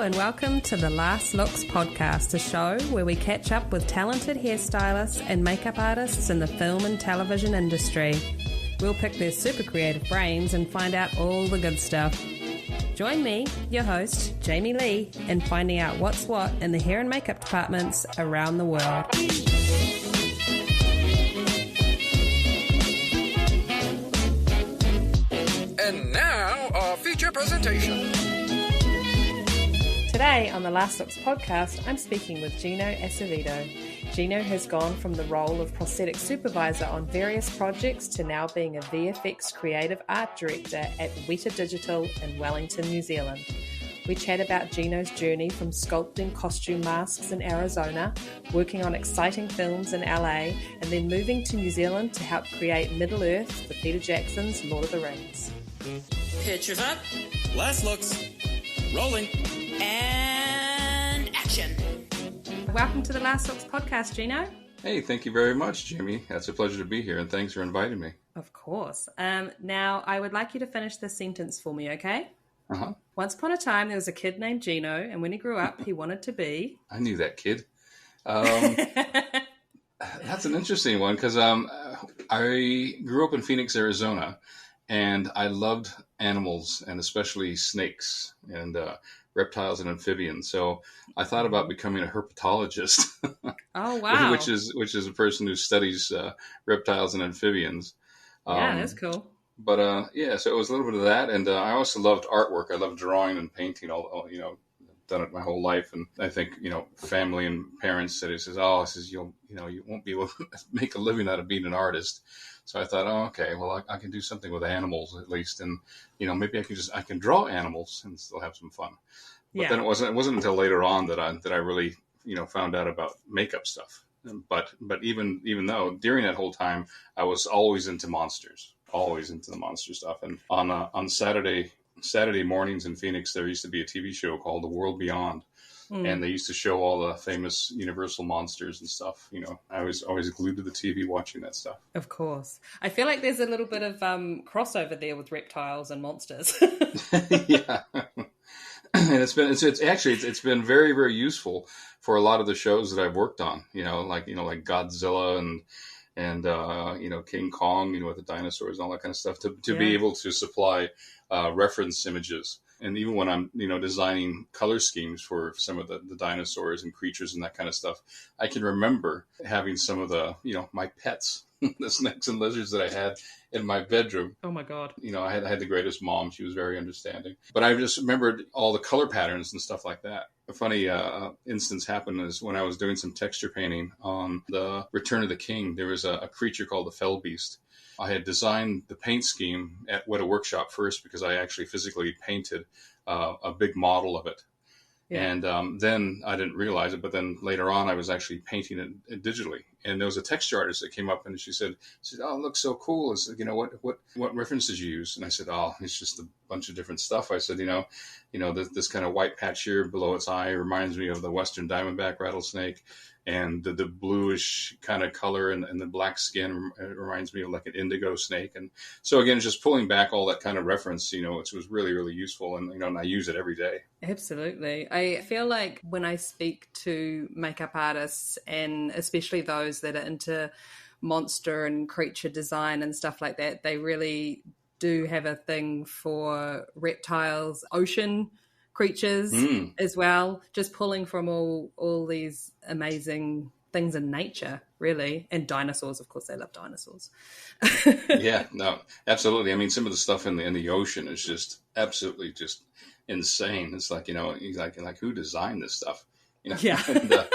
and welcome to the Last Looks podcast, a show where we catch up with talented hairstylists and makeup artists in the film and television industry. We'll pick their super creative brains and find out all the good stuff. Join me, your host, Jamie Lee, in finding out what's what in the hair and makeup departments around the world. And now, our feature presentation. Today on the Last Looks podcast, I'm speaking with Gino Acevedo. Gino has gone from the role of prosthetic supervisor on various projects to now being a VFX creative art director at Weta Digital in Wellington, New Zealand. We chat about Gino's journey from sculpting costume masks in Arizona, working on exciting films in LA, and then moving to New Zealand to help create Middle-earth for Peter Jackson's Lord of the Rings. Pictures up. Last looks. Rolling. And action. Welcome to the Last Looks podcast, Gino. Hey, thank you very much, Jamie. It's a pleasure to be here, and thanks for inviting me. Of course. Now, I would like you to finish this sentence for me, okay? Uh-huh. Once upon a time, there was a kid named Gino, and when he grew up, he wanted to be... I knew that kid. That's an interesting one, because I grew up in Phoenix, Arizona, and I loved animals, and especially snakes, and reptiles and amphibians. So I thought about becoming a herpetologist. Oh, wow. which is a person who studies reptiles and amphibians. Yeah, that's cool. But so it was a little bit of that, and I also loved artwork. I loved drawing and painting. All done it my whole life, and I think family and parents said, you won't be able to make a living out of being an artist. So I thought, okay, well I can do something with animals at least, and maybe I can draw animals and still have some fun. But then it wasn't until later on that I really found out about makeup stuff. But even though during that whole time I was always into monsters. Always into the monster stuff. And on Saturday mornings in Phoenix, there used to be a TV show called The World Beyond. And they used to show all the famous Universal monsters and stuff. I was always glued to the TV watching that stuff. Of course. I feel like there's a little bit of crossover there with reptiles and monsters. Yeah. And it's been very, very useful for a lot of the shows that I've worked on, like Godzilla and King Kong, with the dinosaurs and all that kind of stuff, to be able to supply reference images. And even when I'm, designing color schemes for some of the dinosaurs and creatures and that kind of stuff, I can remember having some of the, my pets, the snakes and lizards that I had in my bedroom. Oh my God. I had the greatest mom. She was very understanding. But I just remembered all the color patterns and stuff like that. A funny instance happened is when I was doing some texture painting on the Return of the King, there was a creature called the Fell Beast. I had designed the paint scheme at Weta Workshop first because I actually physically painted a big model of it. Yeah. And then I didn't realize it, but then later on I was actually painting it digitally. And there was a texture artist that came up and she said, "Oh, it looks so cool. I said, what reference did you use?" And I said, "Oh, it's just a bunch of different stuff." I said, this kind of white patch here below its eye reminds me of the Western diamondback rattlesnake. And the bluish kind of color and the black skin reminds me of like an indigo snake. And so again, just pulling back all that kind of reference, it was really, really useful. And, and I use it every day. Absolutely. I feel like when I speak to makeup artists, and especially those that are into monster and creature design and stuff like that, they really do have a thing for reptiles, ocean creatures as well, just pulling from all these amazing things in nature, really. And dinosaurs, of course, they love dinosaurs. Yeah, no, absolutely. I mean, some of the stuff in the ocean is just absolutely just insane. It's like, like who designed this stuff? Yeah. And, well,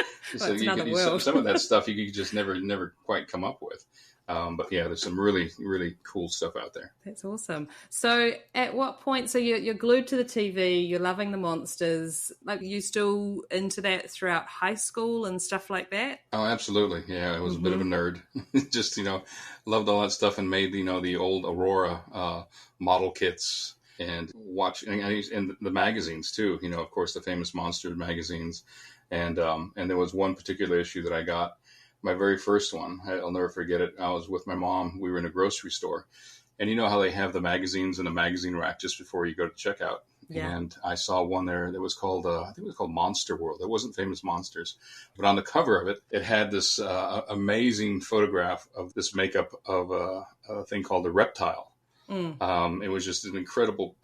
so some of that stuff you just never quite come up with. But yeah, there's some really, really cool stuff out there. That's awesome. So at what point, so you're glued to the TV, you're loving the monsters, like you still into that throughout high school and stuff like that? Oh, absolutely. Yeah, I was a bit of a nerd. Just, loved all that stuff and made, the old Aurora model kits and watching and the magazines too, of course, the famous monster magazines. And there was one particular issue that I got. My very first one, I'll never forget it. I was with my mom. We were in a grocery store. And you know how they have the magazines in the magazine rack just before you go to checkout? Yeah. And I saw one there that was called, I think it was called Monster World. It wasn't Famous Monsters. But on the cover of it, it had this amazing photograph of this makeup of a thing called a reptile. It was just an incredible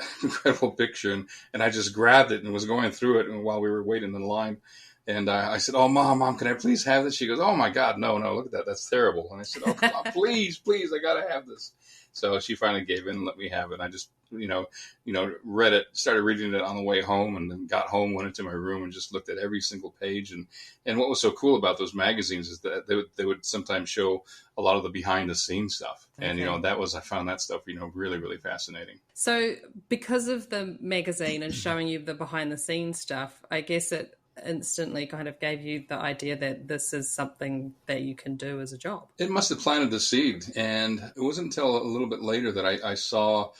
picture. And I just grabbed it and was going through it while we were waiting in line. And I said, "Oh, mom, can I please have this?" She goes, "Oh my God, no, look at that. That's terrible." And I said, "Oh, come on, please, I got to have this." So she finally gave in and let me have it. I just, read it, started reading it on the way home, and then got home, went into my room and just looked at every single page. And what was so cool about those magazines is that they would sometimes show a lot of the behind the scenes stuff. Okay. And, I found that stuff, really, really fascinating. So because of the magazine and showing you the behind the scenes stuff, I guess it instantly kind of gave you the idea that this is something that you can do as a job. It must have planted the seed. And it wasn't until a little bit later that I saw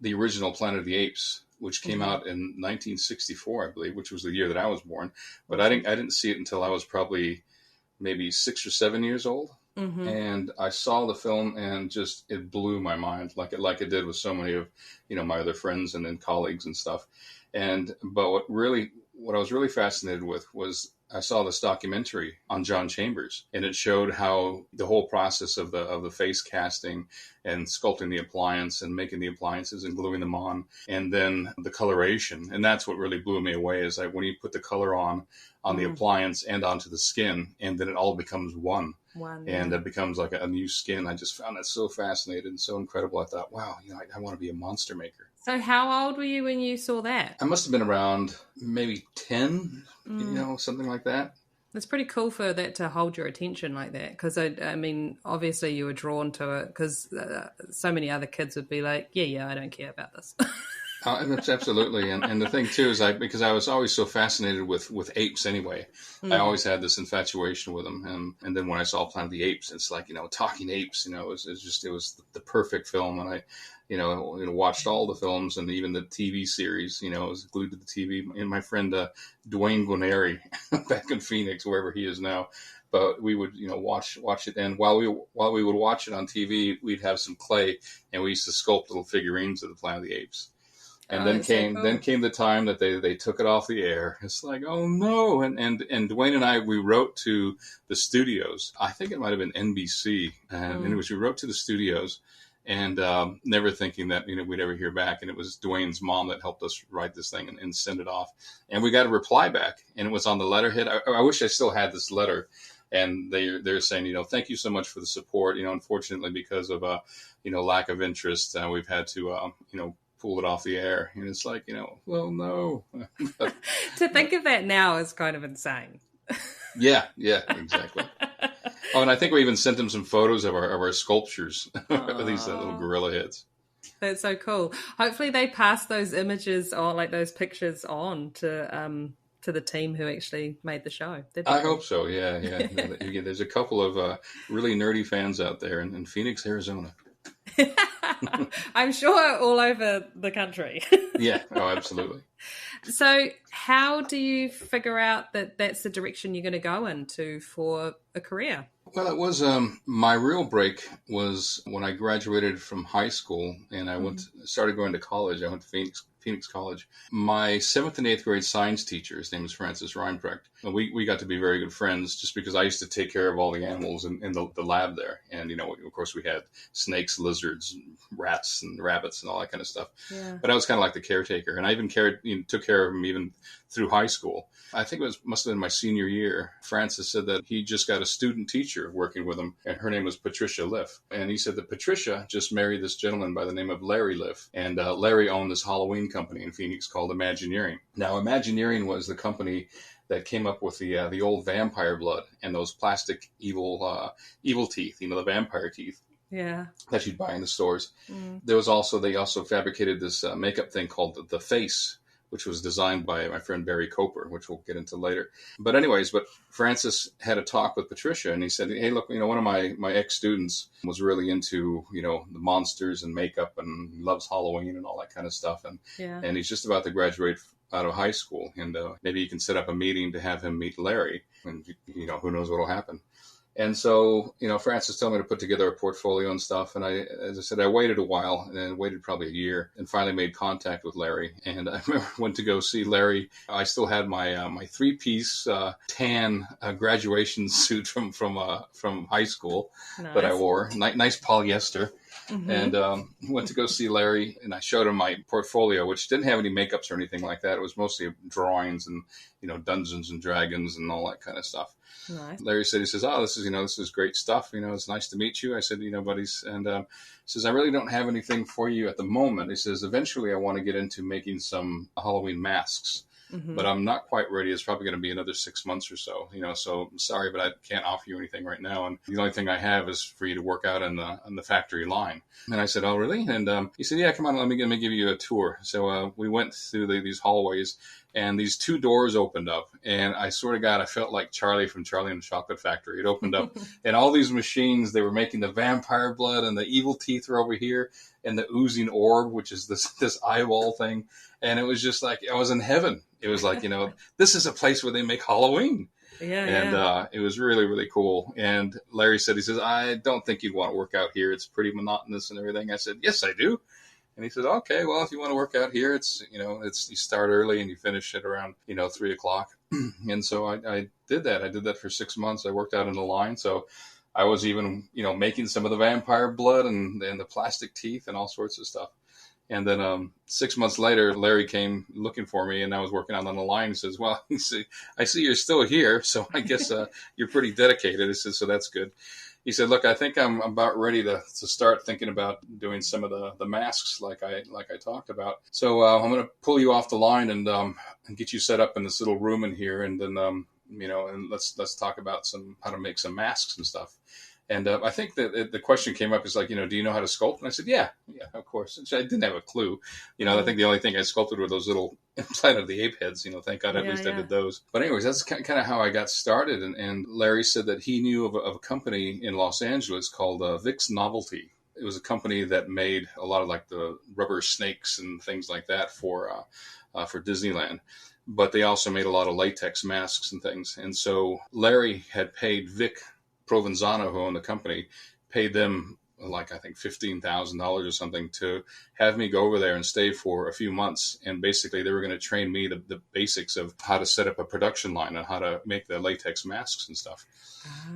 the original Planet of the Apes, which came out in 1964, I believe, which was the year that I was born. But I didn't see it until I was probably maybe 6 or 7 years old. Mm-hmm. And I saw the film and just, it blew my mind like it did with so many of, my other friends and then colleagues and stuff. But what I was really fascinated with was I saw this documentary on John Chambers, and it showed how the whole process of the face casting and sculpting the appliance and making the appliances and gluing them on, and then the coloration. And that's what really blew me away is like when you put the color on the appliance and onto the skin, and then it all becomes one. And it becomes like a new skin. I just found that so fascinating and so incredible. I thought, wow, I want to be a monster maker. So how old were you when you saw that? I must have been around maybe 10, something like that. It's pretty cool for that to hold your attention like that. Because, I mean, obviously you were drawn to it because so many other kids would be like, yeah, I don't care about this. Absolutely. And the thing, too, is because I was always so fascinated with apes anyway. I always had this infatuation with them. And then when I saw Planet of the Apes, it's like, talking apes, it was the perfect film. And I, watched all the films and even the TV series, I was glued to the TV. And my friend Dwayne Guarneri back in Phoenix, wherever he is now, but we would, watch it. And while we would watch it on TV, we'd have some clay and we used to sculpt little figurines of the Planet of the Apes. And then came the time that they took it off the air. It's like, oh no. And Dwayne and I, we wrote to the studios. I think it might have been NBC. And anyways, we wrote to the studios and never thinking that, we'd ever hear back. And it was Dwayne's mom that helped us write this thing and send it off. And we got a reply back and it was on the letterhead. I wish I still had this letter. And they're saying, thank you so much for the support. Unfortunately, because of, lack of interest, we've had to, pull it off the air. And it's like, well, no. To think of that now is kind of insane. Yeah, exactly. Oh, and I think we even sent them some photos of our sculptures, these little gorilla heads. That's so cool. Hopefully they pass those images on, like those pictures on to the team who actually made the show. I hope so, yeah. There's a couple of really nerdy fans out there in Phoenix, Arizona. I'm sure all over the country. Yeah, absolutely. So how do you figure out that that's the direction you're going to go into for a career? Well, it was my real break was when I graduated from high school and I started going to college. I went to Phoenix College. My 7th and 8th grade science teacher, his name was Francis Reinprecht. We got to be very good friends just because I used to take care of all the animals in the lab there. And, of course, we had snakes, lizards, rats, and rabbits and all that kind of stuff. Yeah. But I was kind of like the caretaker. And I even took care of him even through high school. I think must have been my senior year. Francis said that he just got a student teacher working with him, and her name was Patricia Liff. And he said that Patricia just married this gentleman by the name of Larry Liff. And Larry owned this Halloween company in Phoenix called Imagineering. Now, Imagineering was the company that came up with the old vampire blood and those plastic evil teeth, the vampire teeth. Yeah. That you'd buy in the stores. They also fabricated this makeup thing called the face, which was designed by my friend Barry Coper, which we'll get into later. But Francis had a talk with Patricia, and he said, hey, look, one of my ex-students was really into, the monsters and makeup and loves Halloween and all that kind of stuff. And he's just about to graduate out of high school. And maybe you can set up a meeting to have him meet Larry. And, who knows what will happen. And so, Francis told me to put together a portfolio and stuff. And as I said, I waited a while and then waited probably a year and finally made contact with Larry. And I remember went to go see Larry. I still had my my 3-piece tan graduation suit from high school that I wore. Nice polyester. Mm-hmm. And went to go see Larry, and I showed him my portfolio, which didn't have any makeups or anything like that. It was mostly drawings and, Dungeons and Dragons and all that kind of stuff. Nice. Larry said, he says, "Oh, this is great stuff. It's nice to meet you." I said, buddies, and he says, "I really don't have anything for you at the moment." He says, "Eventually I want to get into making some Halloween masks. Mm-hmm. But I'm not quite ready. It's probably going to be another 6 months or so, so I'm sorry, but I can't offer you anything right now. And the only thing I have is for you to work out on the factory line." And I said, "Oh, really?" And he said, "Yeah, come on, let me give you a tour." So we went through these hallways, and these 2 doors opened up. And I swear to God, I felt like Charlie from Charlie and the Chocolate Factory. It opened up, and all these machines, they were making the vampire blood, and the evil teeth were over here, and the oozing orb, which is this eyeball thing. And it was just like I was in heaven. It was like, this is a place where they make Halloween. Yeah. And it was really, really cool. And Larry said, he says, "I don't think you'd want to work out here. It's pretty monotonous and everything." I said, "Yes, I do." And he said, "Okay, well, if you want to work out here, it's you start early and you finish at around, 3:00. And so I did that. I did that for 6 months. I worked out in the line. So I was even, making some of the vampire blood and the plastic teeth and all sorts of stuff. And then 6 months later, Larry came looking for me, and I was working out on the line. He says, "Well, I see you're still here, so I guess you're pretty dedicated." He said, "So that's good." He said, "Look, I think I'm about ready to start thinking about doing some of the masks like I talked about. So I'm going to pull you off the line and get you set up in this little room in here, and then and let's talk about how to make some masks and stuff." And I think that the question came up is like, "Do you know how to sculpt?" And I said, yeah, of course. And I didn't have a clue. I think the only thing I sculpted were those little Planet of the Ape heads. Thank God at least I did those. But anyways, that's kind of how I got started. And Larry said that he knew of a company in Los Angeles called Vic's Novelty. It was a company that made a lot of like the rubber snakes and things like that for Disneyland. But they also made a lot of latex masks and things. And so Larry had paid Vic Provenzano, who owned the company, paid them like I think $15,000 or something to have me go over there and stay for a few months. And basically they were going to train me the basics of how to set up a production line and how to make the latex masks and stuff.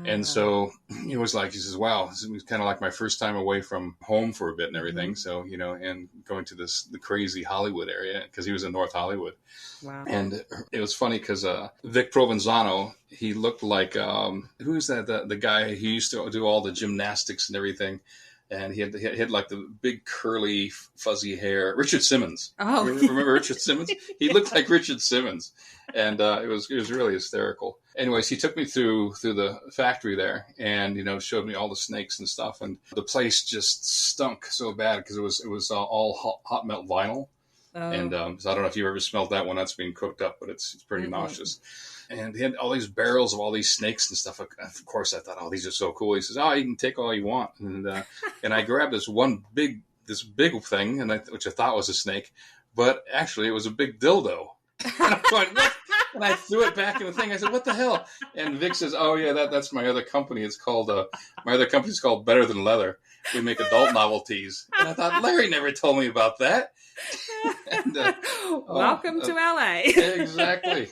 And so it was like, he says, "Wow, this was kind of like my first time away from home for a bit and everything." Mm-hmm. So, and going to the crazy Hollywood area, because he was in North Hollywood. Wow. And it was funny because Vic Provenzano, he looked like, who is that? The guy, he used to do all the gymnastics and everything. And he had like the big curly fuzzy hair. Richard Simmons. Oh, you remember Richard Simmons? He looked like Richard Simmons, and it was really hysterical. Anyways, he took me through the factory there, and showed me all the snakes and stuff. And the place just stunk so bad because it was all hot melt vinyl. Oh. And so I don't know if you've ever smelled that when that's being cooked up, but it's pretty nauseous. And he had all these barrels of all these snakes and stuff. Of course, I thought, "Oh, these are so cool." He says, "Oh, you can take all you want." And I grabbed this big thing, which I thought was a snake, but actually it was a big dildo. And I'm going, "What?" And I threw it back in the thing. I said, "What the hell?" And Vic says, "Oh yeah, that's my other company. It's called my other company's called Better Than Leather. We make adult novelties." And I thought, Larry never told me about that. And, welcome to LA. Exactly.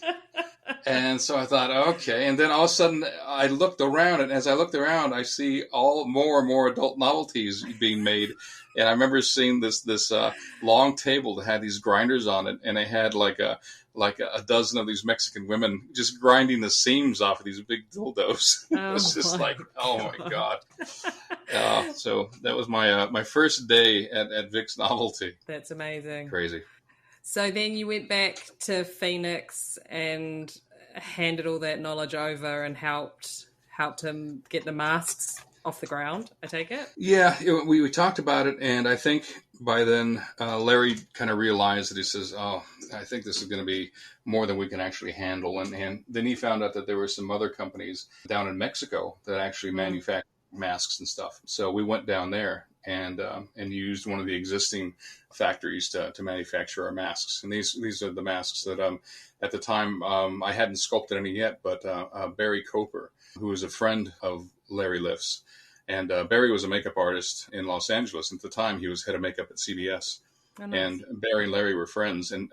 And so I thought, okay. And then all of a sudden I looked around, and as I looked around, I see more and more adult novelties being made. And I remember seeing this long table that had these grinders on it, and they had like a dozen of these Mexican women just grinding the seams off of these big dildos. It was just like, oh my God. So that was my first day at Vic's Novelty. That's amazing. Crazy. So then you went back to Phoenix and handed all that knowledge over and helped him get the masks off the ground, I take it? Yeah, we talked about it, and I think by then Larry kind of realized that he says, "Oh, I think this is going to be more than we can actually handle." And then he found out that there were some other companies down in Mexico that actually manufactured masks and stuff. So we went down there and used one of the existing factories to manufacture our masks. And these are the masks that at the time I hadn't sculpted any yet, but Barry Coper, who was a friend of Larry lifts. And Barry was a makeup artist in Los Angeles. At the time, he was head of makeup at CBS. Oh, nice. And Barry and Larry were friends. And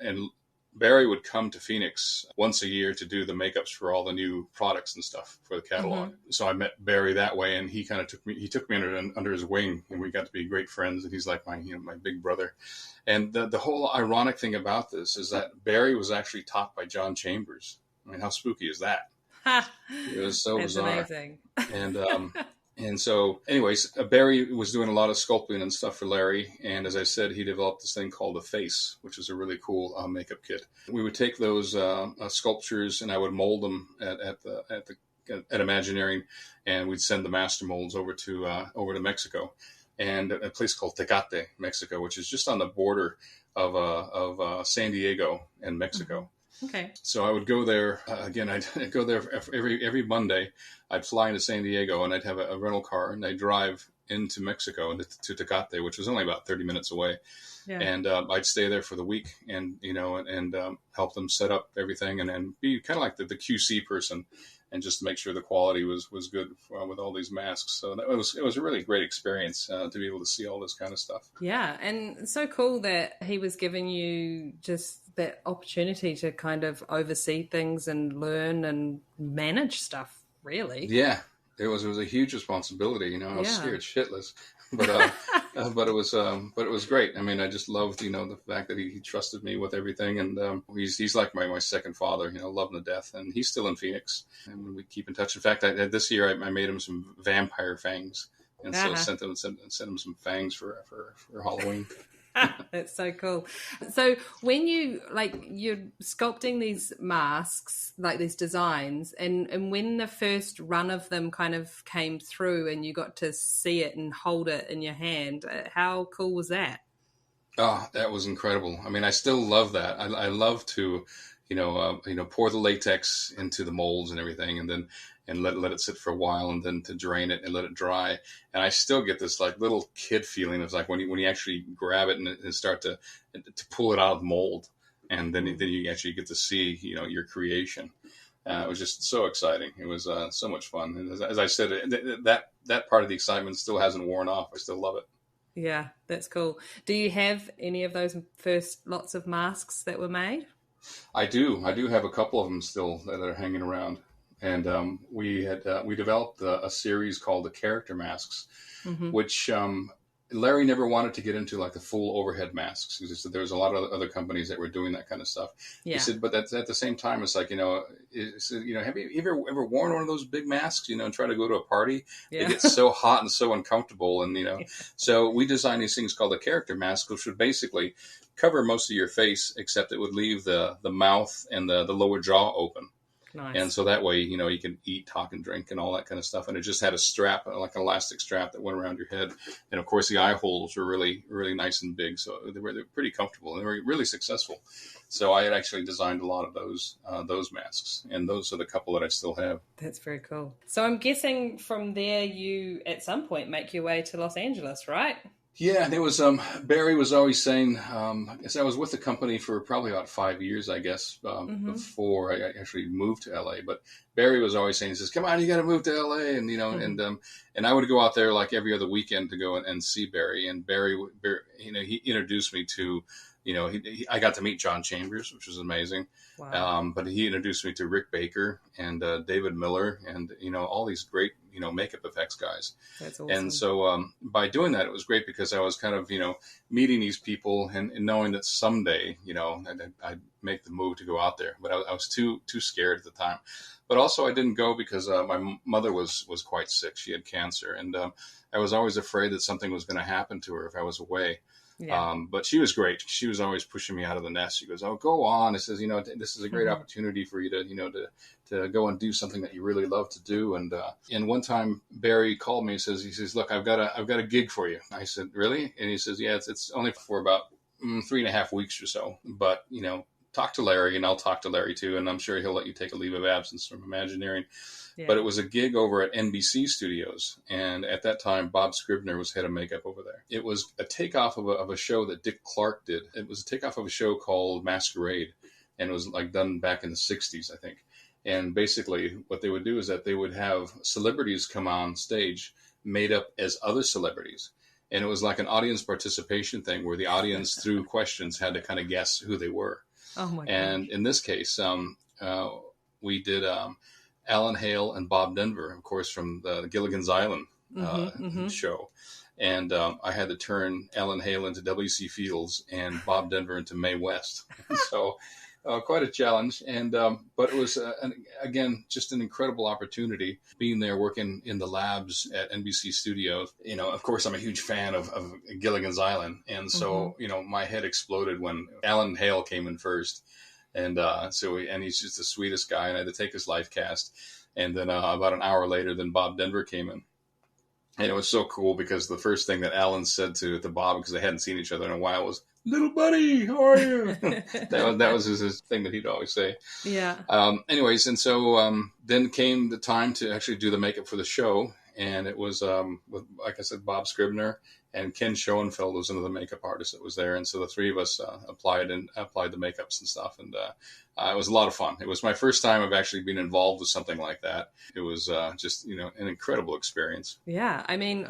Barry would come to Phoenix once a year to do the makeups for all the new products and stuff for the catalog. Mm-hmm. So I met Barry that way, and he kind of took me under his wing, and we got to be great friends. And he's like my big brother. And the whole ironic thing about this is that Barry was actually taught by John Chambers. I mean, how spooky is that? It was so bizarre. Amazing. And so, anyways, Barry was doing a lot of sculpting and stuff for Larry. And as I said, he developed this thing called the Face, which is a really cool makeup kit. We would take those sculptures, and I would mold them at Imagineering, and we'd send the master molds over to Mexico, and a place called Tecate, Mexico, which is just on the border of San Diego and Mexico. Okay. So I would go there again. I'd go there every Monday. I'd fly into San Diego, and I'd have a rental car, and I'd drive into Mexico to Tecate, which was only about 30 minutes away. Yeah. And I'd stay there for the week, and help them set up everything, and be kind of like the QC person, and just to make sure the quality was good with all these masks. So it was a really great experience to be able to see all this kind of stuff. Yeah, and it's so cool that he was giving you just that opportunity to kind of oversee things and learn and manage stuff, really. Yeah, it was a huge responsibility. I was scared shitless, but it was great. I mean, I just loved the fact that he trusted me with everything, and he's like my second father. Love him to death, and he's still in Phoenix, and we keep in touch. In fact, this year I made him some vampire fangs, and so sent him some fangs for Halloween. That's so cool. So when you're sculpting these masks, like these designs, and when the first run of them kind of came through and you got to see it and hold it in your hand, how cool was that? Oh, that was incredible. I mean, I still love that. I love to, pour the latex into the molds and everything, and then let it sit for a while, and then to drain it and let it dry. And I still get this like little kid feeling of like when you actually grab it and start to pull it out of the mold, and then you actually get to see your creation. It was just so exciting. It was so much fun. And as I said, that part of the excitement still hasn't worn off. I still love it. Yeah, that's cool. Do you have any of those first lots of masks that were made? I do. I do have a couple of them still that are hanging around. And we developed a series called the Character Masks, mm-hmm. which Larry never wanted to get into like the full overhead masks. He said there was a lot of other companies that were doing that kind of stuff. Yeah. He said, but at the same time, it's like, have you ever worn one of those big masks, and try to go to a party? Yeah. They get so hot and so uncomfortable. And, so we designed these things called the Character Mask, which would basically cover most of your face, except it would leave the mouth and the lower jaw open. Nice. And so that way, you can eat, talk, and drink and all that kind of stuff. And it just had a strap, like an elastic strap that went around your head. And of course, the eye holes were really, really nice and big. So they were pretty comfortable, and they were really successful. So I had actually designed a lot of those masks. And those are the couple that I still have. That's very cool. So I'm guessing from there, you at some point make your way to Los Angeles, right? Yeah, there was Barry was always saying, I guess I was with the company for probably about 5 years, I guess, mm-hmm. before I actually moved to LA. But Barry was always saying, he says, come on, you got to move to LA. And, mm-hmm. and I would go out there like every other weekend to go and see Barry. And Barry, he introduced me to, I got to meet John Chambers, which was amazing. Wow. But he introduced me to Rick Baker and David Miller and, all these great, makeup effects guys. That's awesome. And so by doing that, it was great because I was kind of, meeting these people and knowing that someday, I'd make the move to go out there. But I was too scared at the time. But also I didn't go because my mother was quite sick. She had cancer. And I was always afraid that something was going to happen to her if I was away. Yeah. But she was great. She was always pushing me out of the nest. She goes, "Oh, go on." It says, this is a great mm-hmm. opportunity for you to go and do something that you really love to do. And one time Barry called me. He says, "Look, I've got a gig for you." I said, "Really?" And he says, "Yeah, it's only for about 3.5 weeks or so. But talk to Larry, and I'll talk to Larry too, and I'm sure he'll let you take a leave of absence from Imagineering." Yeah. But it was a gig over at NBC Studios, and at that time, Bob Scribner was head of makeup over there. It was a takeoff of a show that Dick Clark did. It was a takeoff of a show called Masquerade, and it was like done back in the 60s, I think. And basically what they would do is that they would have celebrities come on stage made up as other celebrities. And it was like an audience participation thing where the audience, through questions, had to kind of guess who they were. Oh my god! And in this case, we did Alan Hale and Bob Denver, of course, from the Gilligan's Island show. And I had to turn Alan Hale into W.C. Fields and Bob Denver into Mae West. So quite a challenge. And but it was, again, just an incredible opportunity being there working in the labs at NBC Studios. You know, of course, I'm a huge fan of Gilligan's Island. And so, you know, my head exploded when Alan Hale came in first. And and he's just the sweetest guy. And I had to take his life cast. And then about an hour later, then Bob Denver came in. And it was so cool because the first thing that Alan said to Bob, because they hadn't seen each other in a while, was, "Little buddy, how are you?" that was his thing that he'd always say. Yeah. Anyways, and so then came the time to actually do the makeup for the show. And it was, with, like I said, Bob Scribner and Ken Schoenfeld was another makeup artist that was there. And so the three of us applied the makeups and stuff. And it was a lot of fun. It was my first time of actually being involved with something like that. It was just, you know, an incredible experience. Yeah. I mean,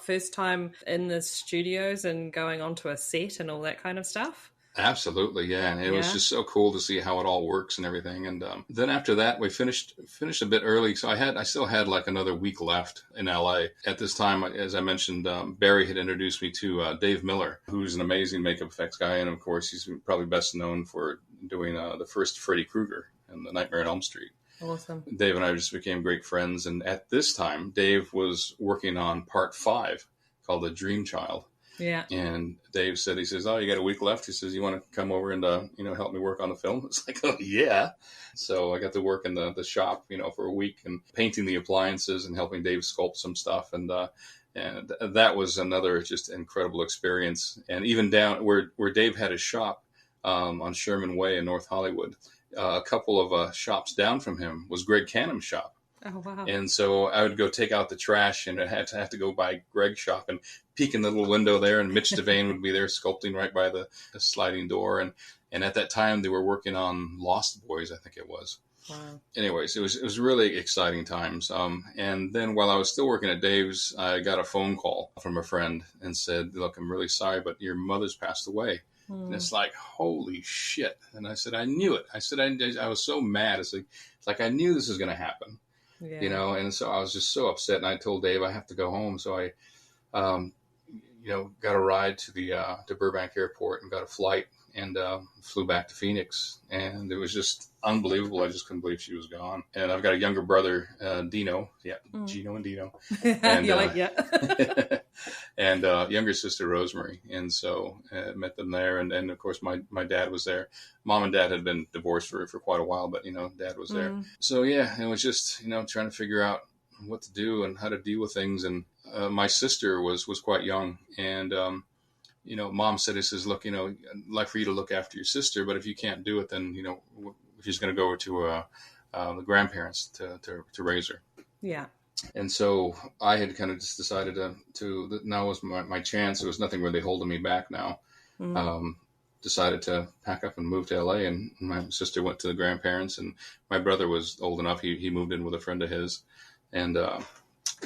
first time in the studios and going onto a set and all that kind of stuff? Absolutely, yeah. And it was just so cool to see how it all works and everything. And then after that, we finished a bit early. So I still had like another week left in LA. At this time, as I mentioned, Barry had introduced me to Dave Miller, who's an amazing makeup effects guy. And of course, he's probably best known for doing the first Freddy Krueger in the Nightmare on Elm Street. Awesome. Dave and I just became great friends. And at this time, Dave was working on part 5 called The Dream Child. Yeah. And Dave said, he says, "Oh, you got a week left." He says, "You want to come over and, help me work on the film?" It's like, oh, yeah. So I got to work in the shop, for a week and painting the appliances and helping Dave sculpt some stuff. And that was another just incredible experience. And even down where Dave had his shop on Sherman Way in North Hollywood, a couple of shops down from him was Greg Canham's shop. Oh, wow. And so I would go take out the trash, and I had to go by Greg's shop and peek in the little window there, and Mitch Devane would be there sculpting right by the sliding door. And at that time, they were working on Lost Boys, I think it was. Wow. Anyways, it was really exciting times. And then while I was still working at Dave's, I got a phone call from a friend and said, "Look, I'm really sorry, but your mother's passed away." And it's like, holy shit. And I said, "I knew it." I said, I was so mad. It's like I knew this was going to happen. Yeah. And so I was just so upset, and I told Dave I have to go home. So I, got a ride to Burbank Airport and got a flight and flew back to Phoenix. And it was just unbelievable. I just couldn't believe she was gone. And I've got a younger brother, Dino. Yeah, Gino and Dino. And, you're like, yeah. And younger sister, Rosemary. And so met them there. And of course, my dad was there. Mom and Dad had been divorced for quite a while, but, Dad was there. So, yeah, it was just, trying to figure out what to do and how to deal with things. And my sister was quite young. And, Mom said, "Look, I'd like for you to look after your sister, but if you can't do it, then, she's going to go over to the grandparents to raise her." Yeah. And so I had kind of just decided to now was my chance. There was nothing really holding me back now. Decided to pack up and move to LA, and my sister went to the grandparents, and my brother was old enough. He moved in with a friend of his. And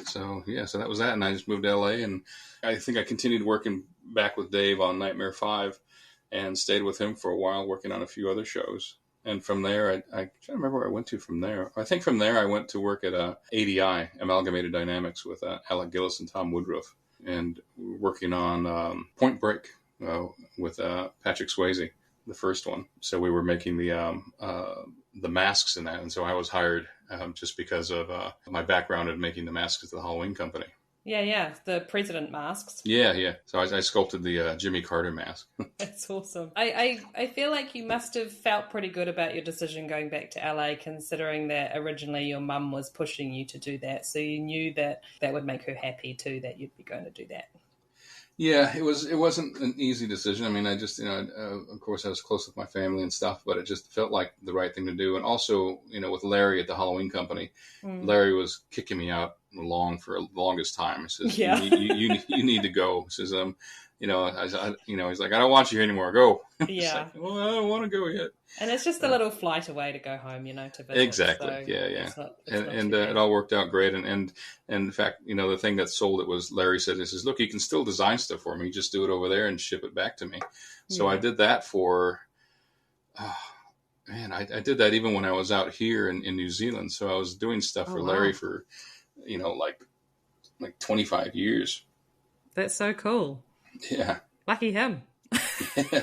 so that was that. And I just moved to LA, and I think I continued working back with Dave on Nightmare 5 and stayed with him for a while, working on a few other shows. And from there, I trying to remember where I went to from there. I think from there, I went to work at ADI, Amalgamated Dynamics, with Alec Gillis and Tom Woodruff, and working on Point Break with Patrick Swayze, the first one. So we were making the masks in that. And so I was hired just because of my background in making the masks at the Halloween company. Yeah, the president masks. Yeah. So I sculpted the Jimmy Carter mask. That's awesome. I feel like you must have felt pretty good about your decision going back to LA, considering that originally your mum was pushing you to do that. So you knew that would make her happy too, that you'd be going to do that. Yeah, it wasn't an easy decision. I mean, I just, of course I was close with my family and stuff, but it just felt like the right thing to do. And also, with Larry at the Halloween company, Larry was kicking me out along for the longest time. He says, Yeah. you need to go. He says, he's like, I don't want you here anymore. Go. Yeah. Like, well, I don't want to go yet. And it's just a little flight away to go home, to visit. Exactly. So Yeah. it's not It all worked out great. And in fact, the thing that sold it was Larry said, he says, look, you can still design stuff for me. Just do it over there and ship it back to me. So I did that for, I did that even when I was out here in New Zealand. So I was doing stuff for Larry for, like 25 years. That's so cool. Yeah. Lucky him.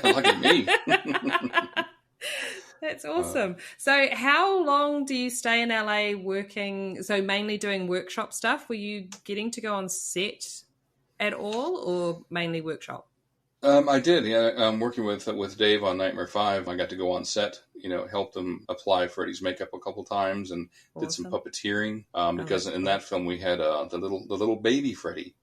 Lucky me. That's awesome. So how long do you stay in LA working? So mainly doing workshop stuff. Were you getting to go on set at all or mainly workshop? I did. Yeah. I'm working with Dave on Nightmare 5. I got to go on set, helped him apply Freddy's makeup a couple times and did some puppeteering. Because in that film we had the little baby Freddy.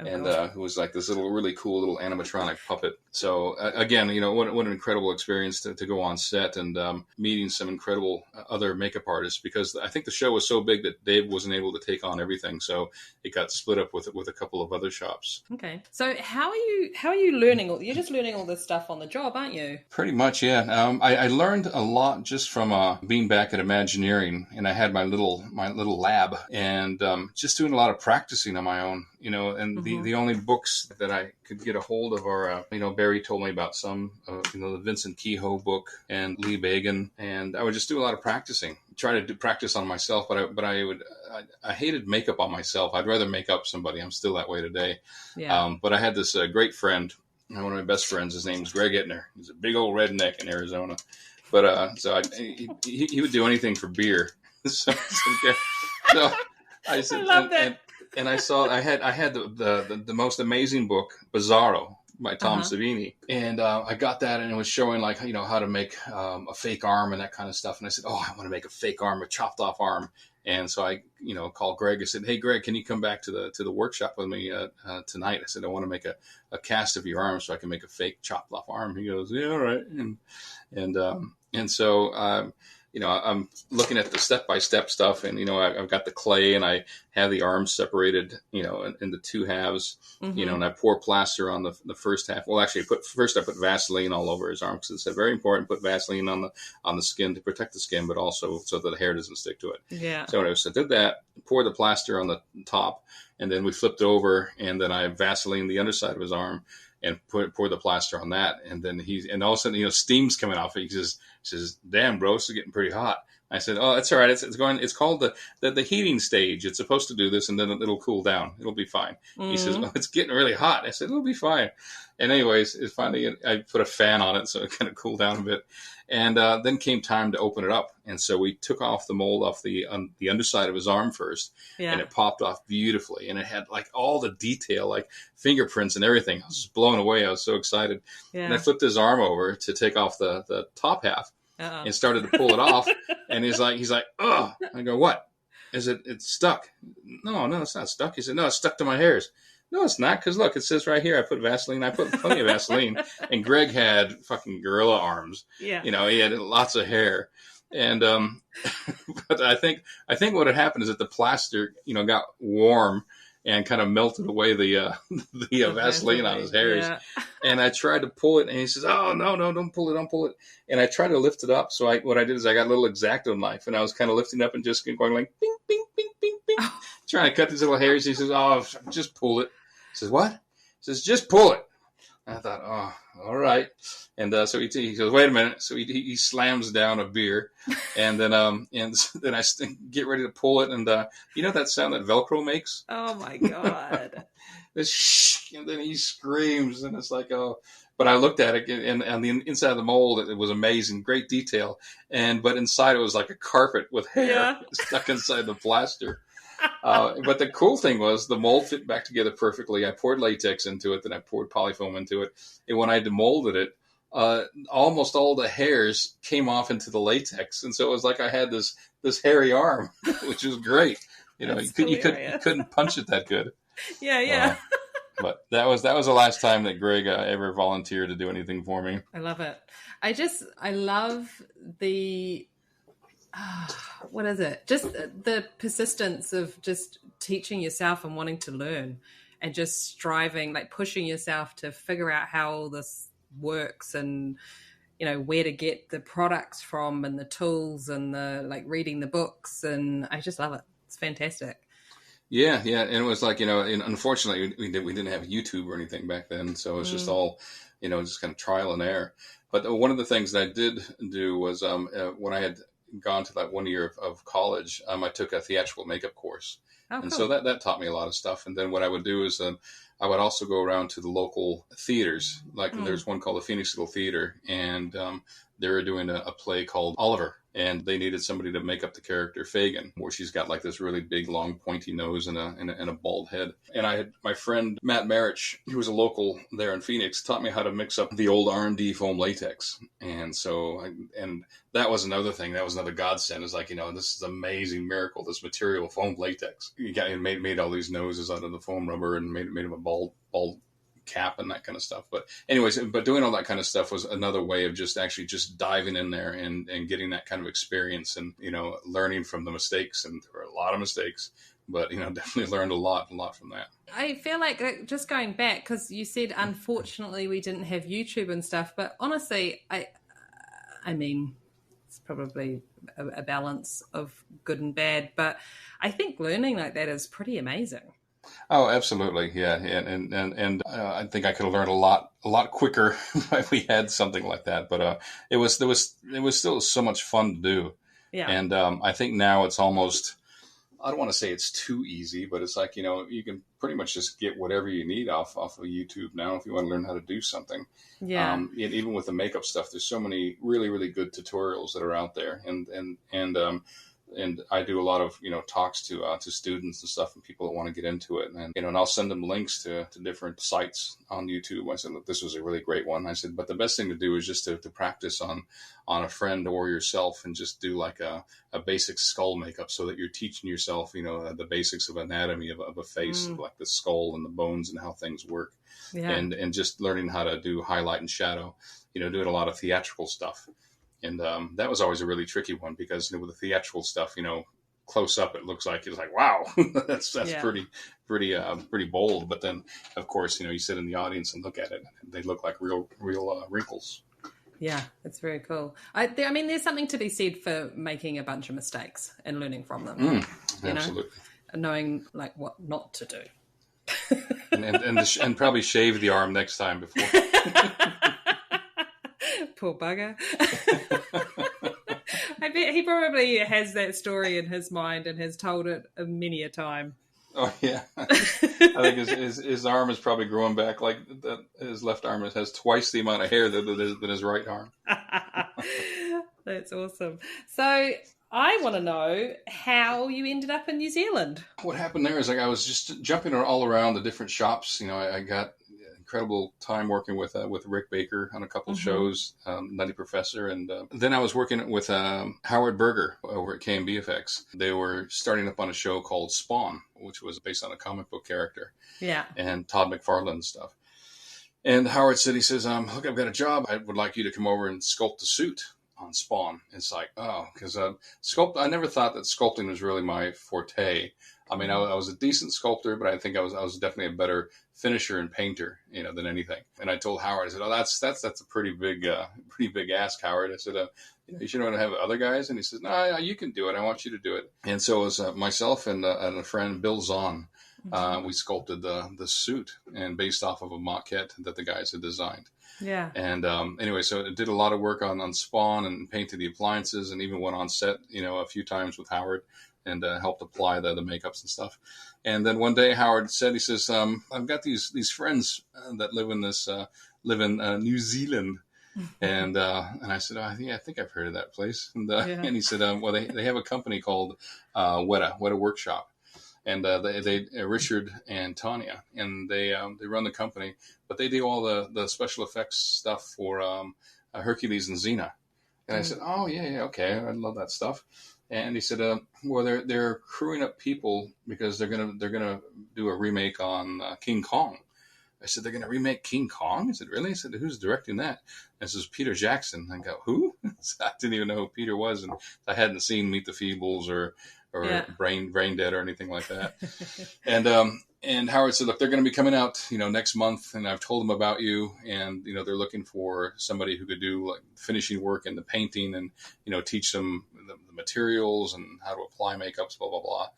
Who was like this really cool little animatronic puppet. So again, what an incredible experience to go on set and meeting some incredible other makeup artists, because I think the show was so big that Dave wasn't able to take on everything. So it got split up with a couple of other shops. Okay. So how are you learning? You're just learning all this stuff on the job, aren't you? Pretty much, yeah. I learned a lot just from being back at Imagineering, and I had my little lab and just doing a lot of practicing on my own. And the only books that I could get a hold of are, Barry told me about some, the Vincent Kehoe book and Lee Bagan, and I would just do a lot of practicing. Try to practice on myself, but I hated makeup on myself. I'd rather make up somebody. I'm still that way today. Yeah. But I had this great friend, one of my best friends. His name's Greg Ettner. He's a big old redneck in Arizona, but he would do anything for beer. so I said, I love that. And I had the most amazing book, Bizarro, by Tom Savini. And I got that, and it was showing how to make a fake arm and that kind of stuff. And I said, I want to make a fake arm, a chopped off arm. And so I, called Greg. I said, hey, Greg, can you come back to the workshop with me tonight? I said, I want to make a cast of your arm so I can make a fake chopped off arm. He goes, yeah, all right. And so I'm looking at the step-by-step stuff, and, I've got the clay, and I have the arms separated, into two halves, and I pour plaster on the first half. Well, actually, I put Vaseline all over his arm, because it's very important to put Vaseline on the skin to protect the skin, but also so that the hair doesn't stick to it. Yeah. So I did that, poured the plaster on the top, and then we flipped it over, and then I Vaseline the underside of his arm, and pour the plaster on that. And then all of a sudden, steam's coming off it. He says, damn, bro, this is getting pretty hot. I said, oh, that's all right. It's called the heating stage. It's supposed to do this, and then it'll cool down. It'll be fine. He says, oh, it's getting really hot. I said, it'll be fine. And anyways, I put a fan on it, so it kind of cooled down a bit. And then came time to open it up. And so we took off the mold off the underside of his arm first, and it popped off beautifully. And it had all the detail, like fingerprints and everything. I was just blown away. I was so excited. Yeah. And I flipped his arm over to take off the top half and started to pull it off. And he's like, oh, I go, what? It's stuck? No, it's not stuck. He said, no, it's stuck to my hairs. No, it's not, because look, it says right here, I put Vaseline. I put plenty of Vaseline. And Greg had fucking gorilla arms. Yeah. He had lots of hair. And but I think what had happened is that the plaster, got warm and kind of melted away the Vaseline on his hairs. Yeah. And I tried to pull it, and he says, oh, no, don't pull it. And I tried to lift it up. So what I did is I got a little X-Acto knife, and I was kind of lifting up and just going like, bing, bing, bing, bing, bing, trying to cut these little hairs. He says, oh, just pull it. I says, what? He says, just pull it. And I thought, oh, all right. And so he goes, wait a minute. So he slams down a beer, and then I get ready to pull it, and that sound that Velcro makes? Oh my God! This shh, and then he screams, and it's like, oh. But I looked at it, and on the inside of the mold, it was amazing, great detail. But inside it was like a carpet with hair stuck inside the plaster. But the cool thing was the mold fit back together perfectly. I poured latex into it, then I poured polyfoam into it. And when I demolded it, almost all the hairs came off into the latex. And so it was like I had this hairy arm, which was great. You couldn't punch it that good. Yeah. But that was the last time that Greg ever volunteered to do anything for me. I love it. I love the What is it? Just the persistence of just teaching yourself and wanting to learn and just striving, like pushing yourself to figure out how all this works and, where to get the products from and the tools and the reading the books. And I just love it. It's fantastic. Yeah. And it was like, and unfortunately we didn't have YouTube or anything back then. So it was just all, just kind of trial and error. But one of the things that I did do was when I had gone to that 1 year of college, I took a theatrical makeup course. Oh, and cool. so that taught me a lot of stuff. And then what I would do is I would also go around to the local theaters. Like there's one called the Phoenix Little Theater, and they were doing a play called Oliver. And they needed somebody to make up the character Fagin, where she's got like this really big, long, pointy nose and a bald head. And I had my friend Matt Marich, who was a local there in Phoenix, taught me how to mix up the old R&D foam latex. And so, and that was another thing. That was another godsend. It's like, this is an amazing miracle. This material, foam latex. You got made all these noses out of the foam rubber and made them a bald cap and that kind of stuff. But anyways, doing all that kind of stuff was another way of just diving in there and getting that kind of experience and, learning from the mistakes. And there were a lot of mistakes, but, definitely learned a lot from that. I feel like just going back, because you said, unfortunately, we didn't have YouTube and stuff, but honestly, I mean, it's probably a balance of good and bad, but I think learning like that is pretty amazing. Oh, absolutely. Yeah. And I think I could have learned a lot quicker if we had something like that. But it was still so much fun to do. Yeah. And I think now it's almost, I don't want to say it's too easy, but it's like, you can pretty much just get whatever you need off of YouTube now if you want to learn how to do something. Yeah. And even with the makeup stuff, there's so many really, really good tutorials that are out there. And I do a lot of, talks to students and stuff and people that want to get into it. And I'll send them links to different sites on YouTube. I said, look, this was a really great one. I said, but the best thing to do is just to practice on a friend or yourself and just do like a basic skull makeup so that you're teaching yourself, the basics of anatomy of a face, like the skull and the bones and how things work. Yeah. And just learning how to do highlight and shadow, doing a lot of theatrical stuff. And that was always a really tricky one because with the theatrical stuff, close up, it looks like it's like, wow, that's pretty bold. But then, of course, you sit in the audience and look at it, and they look like real wrinkles. Yeah, it's very cool. I mean, there's something to be said for making a bunch of mistakes and learning from them. Absolutely. And knowing like what not to do. and probably shave the arm next time before. Poor bugger. I bet he probably has that story in his mind and has told it many a time. Oh, yeah. I think his arm is probably growing back like that. His left arm has twice the amount of hair than his right arm. That's awesome. So I want to know how you ended up in New Zealand. What happened there is I was just jumping all around the different shops. I got incredible time working with Rick Baker on a couple of shows, Nutty Professor, and then I was working with Howard Berger over at VFX. They were starting up on a show called Spawn, which was based on a comic book character. Yeah. And Todd McFarlane stuff. And Howard said, he says, look, I've got a job. I would like you to come over and sculpt the suit on Spawn. It's like, because I never thought that sculpting was really my forte. I mean, I was a decent sculptor, but I think I was definitely a better finisher and painter, than anything. And I told Howard, I said, "Oh, that's a pretty big ask, Howard." I said, "You should want to have other guys." And he says, "No, you can do it. I want you to do it." And so it was myself and a friend, Bill Zahn. We sculpted the suit and based off of a maquette that the guys had designed. Yeah. And anyway, so I did a lot of work on Spawn and painted the appliances and even went on set, a few times with Howard and helped apply the makeups and stuff. And then one day Howard said, he says, I've got these friends that live in New Zealand. And I said, I think I've heard of that place. And he said, well, they have a company called Weta Workshop. And they Richard and Tanya, and they run the company, but they do all the special effects stuff for Hercules and Xena. And I said, oh yeah, okay, I love that stuff. And he said, well, they're crewing up people because they're gonna do a remake on King Kong. I said, they're going to remake King Kong? I said, really? I said, who's directing that? And this is Peter Jackson. I go, who? So I didn't even know who Peter was. And I hadn't seen Meet the Feebles or Brain Dead or anything like that. And Howard said, look, they're going to be coming out, next month. And I've told them about you. And, they're looking for somebody who could do like finishing work and the painting and, teach them the materials and how to apply makeups, blah, blah, blah.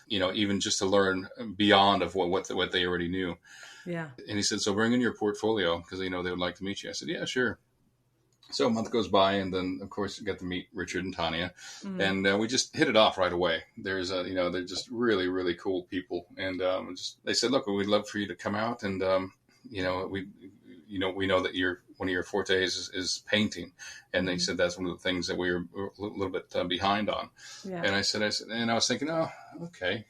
Even just to learn beyond of what they already knew. Yeah. And he said, so bring in your portfolio because, they would like to meet you. I said, yeah, sure. So a month goes by, and then, of course, you get to meet Richard and Tanya. Mm-hmm. And we just hit it off right away. They're just really, really cool people. And they said, look, we'd love for you to come out. And, we know that one of your fortes is painting. And they said that's one of the things that we were a little bit behind on. Yeah. And I said, and I was thinking, oh, okay,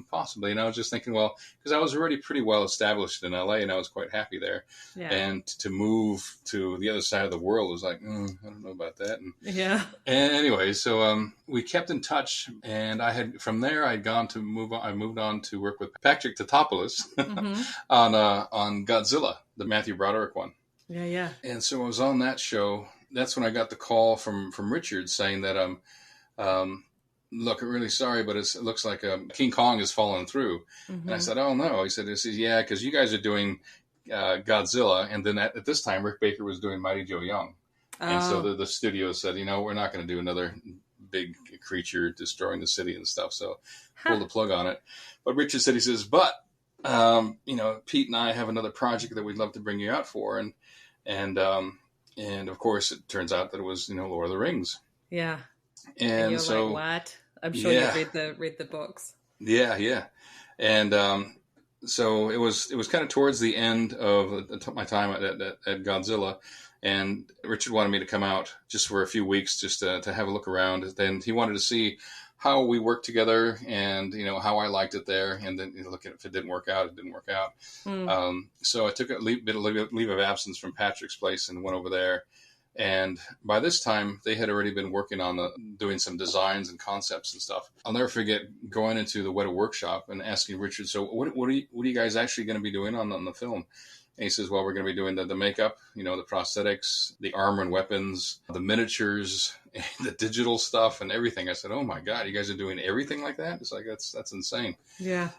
possibly. And I was just thinking, well, because I was already pretty well established in LA and I was quite happy there. Yeah. And to move to the other side of the world was like, I don't know about that. And anyway, so we kept in touch, and from there I moved on to work with Patrick Tatopoulos on Godzilla, the Matthew Broderick one. Yeah, yeah. And so I was on that show. That's when I got the call from Richard saying that, look, I'm really sorry, but it looks like King Kong has fallen through. Mm-hmm. And I said, oh, no. He said, yeah, because you guys are doing Godzilla. And then at this time, Rick Baker was doing Mighty Joe Young. Oh. And so the studio said, we're not going to do another big creature destroying the city and stuff. So pull the plug on it. But Richard said, he says, but, Pete and I have another project that we'd love to bring you out for. And of course, it turns out that it was, Lord of the Rings. Yeah. And you're so, like, what? I'm sure you read the books. Yeah, yeah. And so it was kind of towards the end of my time at Godzilla, and Richard wanted me to come out just for a few weeks just to have a look around. Then he wanted to see how we worked together and, how I liked it there. And then look at if it didn't work out, it didn't work out. So I took a leave of absence from Patrick's place and went over there. And by this time, they had already been working on doing some designs and concepts and stuff. I'll never forget going into the Weta workshop and asking Richard, so what are you guys actually going to be doing on the film? And he says, well, we're going to be doing the makeup, the prosthetics, the armor and weapons, the miniatures, the digital stuff and everything. I said, oh my God, you guys are doing everything like that? It's like, that's insane. Yeah.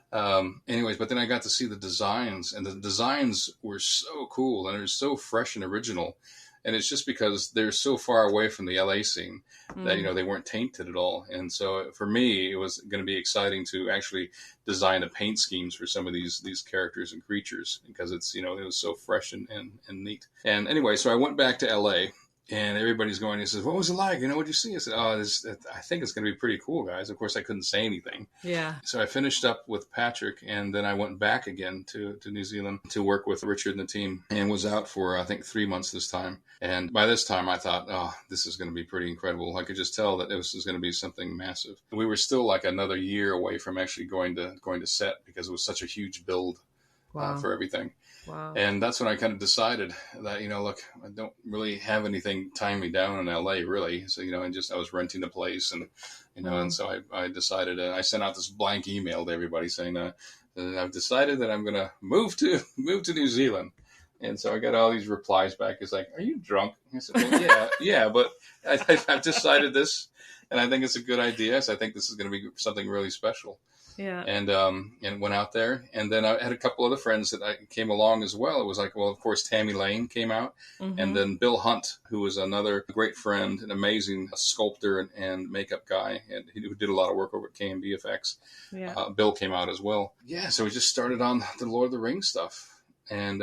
Anyways, but then I got to see the designs, and the designs were so cool and they're so fresh and original. And it's just because they're so far away from the LA scene that, they weren't tainted at all. And so for me, it was going to be exciting to actually design the paint schemes for some of these characters and creatures because it's, it was so fresh and neat. And anyway, so I went back to LA. And everybody's going, he says, what was it like? What'd you see? I said, I think it's going to be pretty cool, guys. Of course, I couldn't say anything. Yeah. So I finished up with Patrick, and then I went back again to New Zealand to work with Richard and the team, and was out for, I think, 3 months this time. And by this time, I thought, this is going to be pretty incredible. I could just tell that this was going to be something massive. We were still like another year away from actually going to set because it was such a huge build for everything. Wow. And that's when I kind of decided that, look, I don't really have anything tying me down in LA, really. So, I was renting the place and, and so I decided, I sent out this blank email to everybody saying, I've decided that I'm going to move to New Zealand. And so I got all these replies back. It's like, are you drunk? I said, well, yeah, but I've decided this and I think it's a good idea. So I think this is going to be something really special. Yeah. And went out there. And then I had a couple other friends that came along as well. It was like, well, of course, Tammy Lane came out. Mm-hmm. And then Bill Hunt, who was another great friend, an amazing sculptor and makeup guy, and who did a lot of work over at VFX. Yeah. Bill came out as well. Yeah, so we just started on the Lord of the Rings stuff. And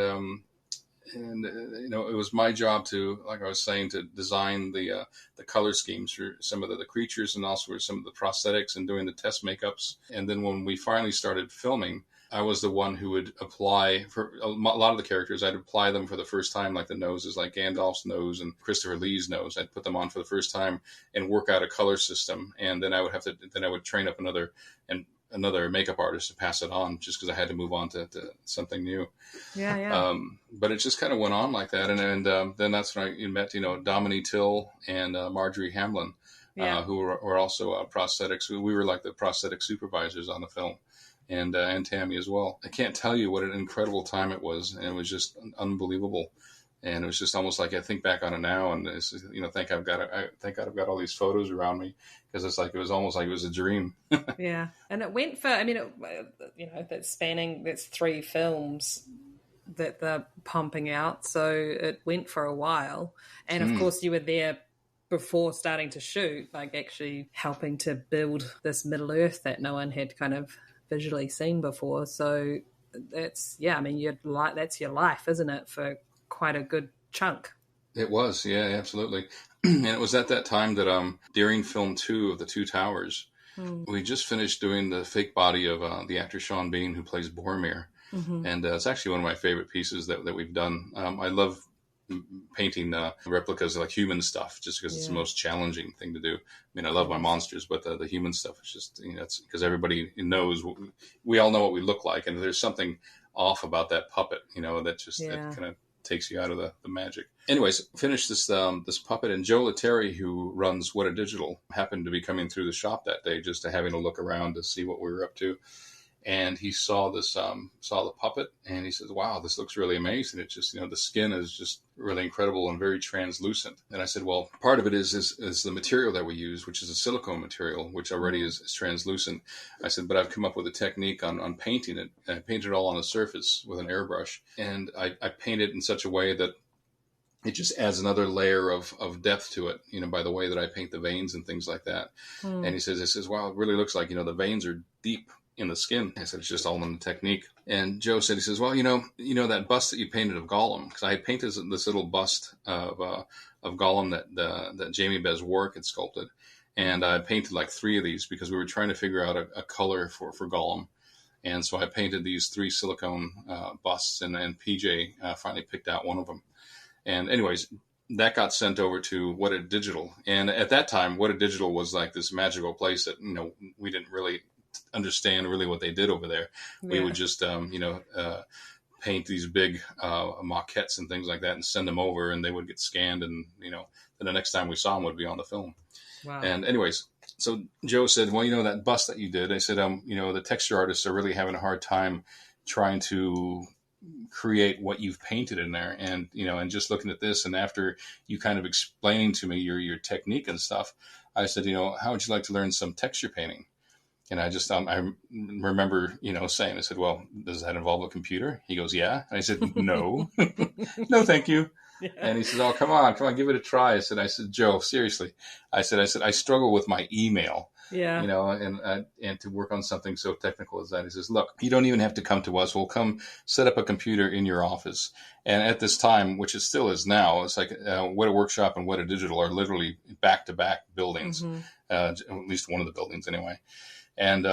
it was my job to, like I was saying, to design the color schemes for some of the creatures and also for some of the prosthetics and doing the test makeups. And then when we finally started filming, I was the one who would apply for a lot of the characters. I'd apply them for the first time, like the noses, like Gandalf's nose and Christopher Lee's nose. I'd put them on for the first time and work out a color system. And then I would train up another makeup artist to pass it on just because I had to move on to something new. Yeah. But it just kind of went on like that. And then that's when I met, Dominique Till and Marjorie Hamlin, who were also prosthetics. We were like the prosthetic supervisors on the film. and Tammy as well. I can't tell you what an incredible time it was, and it was just unbelievable. And it was just almost like I think back on it now, and it's, thank God I've got all these photos around me, because it's like it was almost like it was a dream. Yeah, and it went for, that's 3 films that they're pumping out, so it went for a while. And of course, you were there before starting to shoot, like actually helping to build this Middle Earth that no one had kind of visually seen before. So that's that's your life, isn't it, for quite a good chunk? It was, yeah, absolutely. And it was at that time that during film 2 of The Two Towers, we just finished doing the fake body of the actor Sean Bean, who plays Boromir. And it's actually one of my favorite pieces that we've done. I love painting replicas like human stuff, just because it's the most challenging thing to do. I mean, I love my monsters, but the human stuff is just, it's because everybody knows, we all know what we look like, and there's something off about that puppet, that just that kind of takes you out of the magic. Anyways, finished this puppet, and Joe Lettieri, who runs Weta Digital, happened to be coming through the shop that day, just to having a look around to see what we were up to. And he saw this, saw the puppet, and he said, "Wow, this looks really amazing. It's just, the skin is just really incredible and very translucent." And I said, "Well, part of it is the material that we use, which is a silicone material, which already is translucent." I said, "But I've come up with a technique on painting it. And I painted it all on the surface with an airbrush, and I paint it in such a way that it just adds another layer of depth to it, by the way that I paint the veins and things like that." And he says, "Wow, it really looks like, the veins are deep in the skin." I said, "It's just all in the technique." And Joe said, he says, "Well, that bust that you painted of Gollum," because I had painted this little bust of Gollum that Jamie Beswork had sculpted. And I painted like 3 of these because we were trying to figure out a color for Gollum. And so I painted these 3 silicone busts, and PJ finally picked out one of them. And anyways, that got sent over to Weta Digital. And at that time, Weta Digital was like this magical place that, we didn't really understand really what they did over there. We would just, paint these big maquettes and things like that and send them over, and they would get scanned, and, then the next time we saw them would be on the film. Wow. And anyways, so Joe said, "Well, that bust that you did," I said, the texture artists are really having a hard time trying to create what you've painted in there. And, and just looking at this, and after you kind of explaining to me your technique and stuff, I said, "How would you like to learn some texture painting?" And I just, I remember, saying, I said, "Well, does that involve a computer?" He goes, "Yeah." And I said, "No, no, thank you." Yeah. And he says, "Oh, come on, give it a try." I said, "Joe, seriously." I said, "I struggle with my email." Yeah. And to work on something so technical as that. He says, "Look, you don't even have to come to us. We'll come set up a computer in your office." And at this time, which it still is now, it's like Weta Workshop and Weta Digital are literally back-to-back buildings, at least one of the buildings anyway. And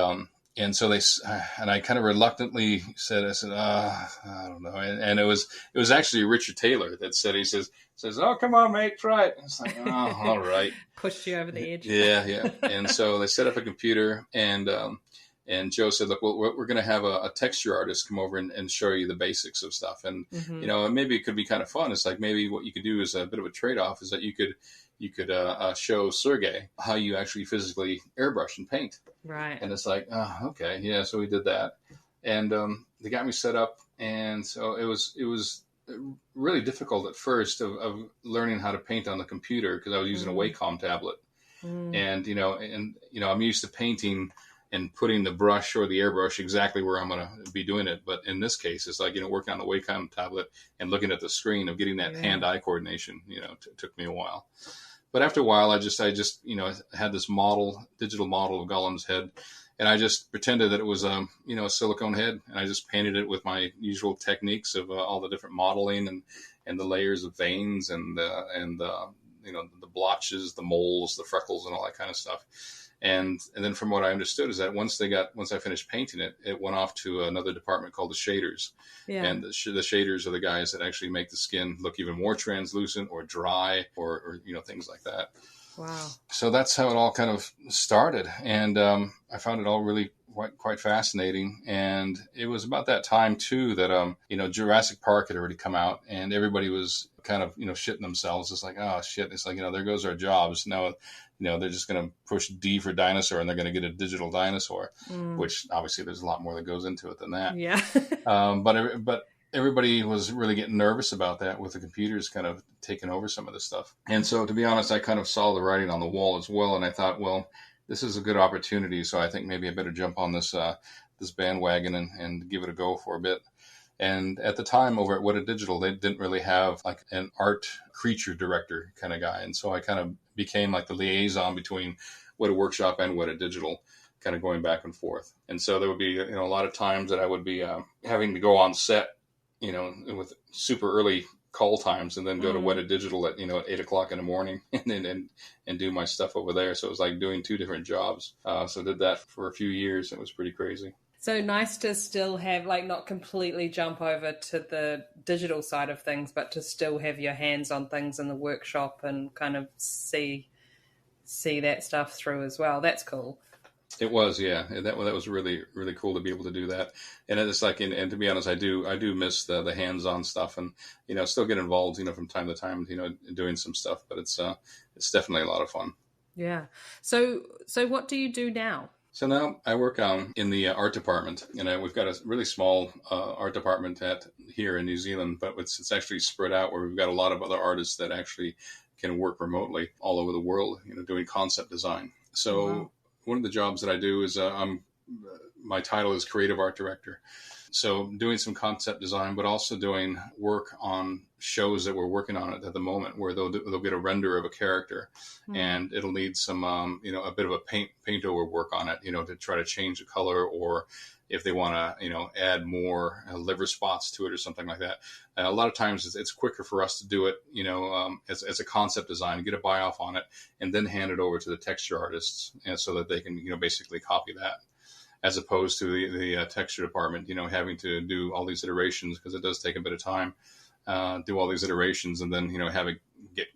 so and I kind of reluctantly said, I don't know. And it was actually Richard Taylor that said, he says, "Oh, come on, mate, try it." And it's like, "Oh, all right." Pushed you over the edge. Yeah. And so they set up a computer, and Joe said, "Look, we're going to have a texture artist come over and show you the basics of stuff. And, maybe it could be kind of fun. It's like, maybe what you could do is a bit of a trade-off is that you could show Sergey how you actually physically airbrush and paint." Right. And it's like, oh, okay. Yeah. So we did that, and they got me set up. And so it was really difficult at first of learning how to paint on the computer, because I was using a Wacom tablet. And, I'm used to painting and putting the brush or the airbrush exactly where I'm going to be doing it. But in this case, it's like, working on the Wacom tablet and looking at the screen, of getting that hand-eye coordination, took me a while. But after a while, I just had this digital model of Gollum's head, and I just pretended that it was, a silicone head, and I just painted it with my usual techniques of all the different modeling and the layers of veins and the blotches, the moles, the freckles, and all that kind of stuff. And then from what I understood is that once I finished painting it, it went off to another department called the shaders. Yeah. And the shaders are the guys that actually make the skin look even more translucent or dry or things like that. Wow. So that's how it all kind of started. And I found it all really quite fascinating. And it was about that time, too, that, Jurassic Park had already come out and everybody was kind of, shitting themselves. It's like, oh, shit. It's like, there goes our jobs. Now, they're just going to push D for dinosaur and they're going to get a digital dinosaur, which obviously there's a lot more that goes into it than that. Yeah. But everybody was really getting nervous about that with the computers kind of taking over some of this stuff. And so, to be honest, I kind of saw the writing on the wall as well. And I thought, well, this is a good opportunity. So I think maybe I better jump on this bandwagon and give it a go for a bit. And at the time over at Weta Digital, they didn't really have like an art creature director kind of guy. And so I kind of became like the liaison between Weta Workshop and Weta Digital, kind of going back and forth. And so there would be, a lot of times that I would be having to go on set, with super early call times and then go to Weta Digital at 8:00 in the morning and do my stuff over there. So it was like doing two different jobs. So I did that for a few years. It was pretty crazy. So nice to still have, like, not completely jump over to the digital side of things, but to still have your hands on things in the workshop and kind of see that stuff through as well. That's cool. It was, yeah. That was really, really cool to be able to do that. And it's like, and to be honest, I do miss the hands-on stuff, and still get involved, from time to time, doing some stuff. But it's definitely a lot of fun. Yeah. So what do you do now? So now I work in the art department, and we've got a really small art department here in New Zealand, but it's actually spread out where we've got a lot of other artists that actually can work remotely all over the world, doing concept design. So. Wow. One of the jobs that I do is my title is creative art director. So doing some concept design, but also doing work on shows that we're working on at the moment, where they'll get a render of a character, and it'll need some a bit of a paint over work on it, to try to change the color, or if they want to add more liver spots to it or something like that. A lot of times it's quicker for us to do it as a concept design, get a buy off on it, and then hand it over to the texture artists, so that they can basically copy that, as opposed to the texture department having to do all these iterations, because it does take a bit of time, do all these iterations, and then have it get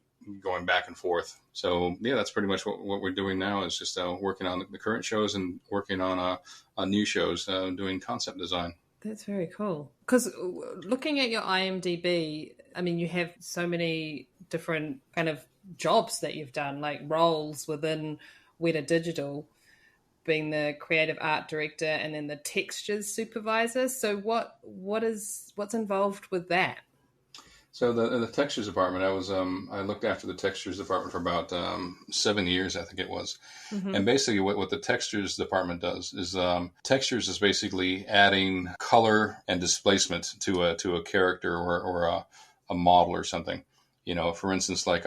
going back and forth. So yeah, that's pretty much what we're doing now, is just working on the current shows and working on new shows, doing concept design. That's very cool. Because looking at your IMDb, I mean, you have so many different kind of jobs that you've done, like roles within Weta Digital, being the creative art director and then the textures supervisor. So what's involved with that? So the textures department, I looked after the textures department for about 7 years, I think it was. Mm-hmm. And basically what the textures department does is textures is basically adding color and displacement to a character or a model or something. For instance, like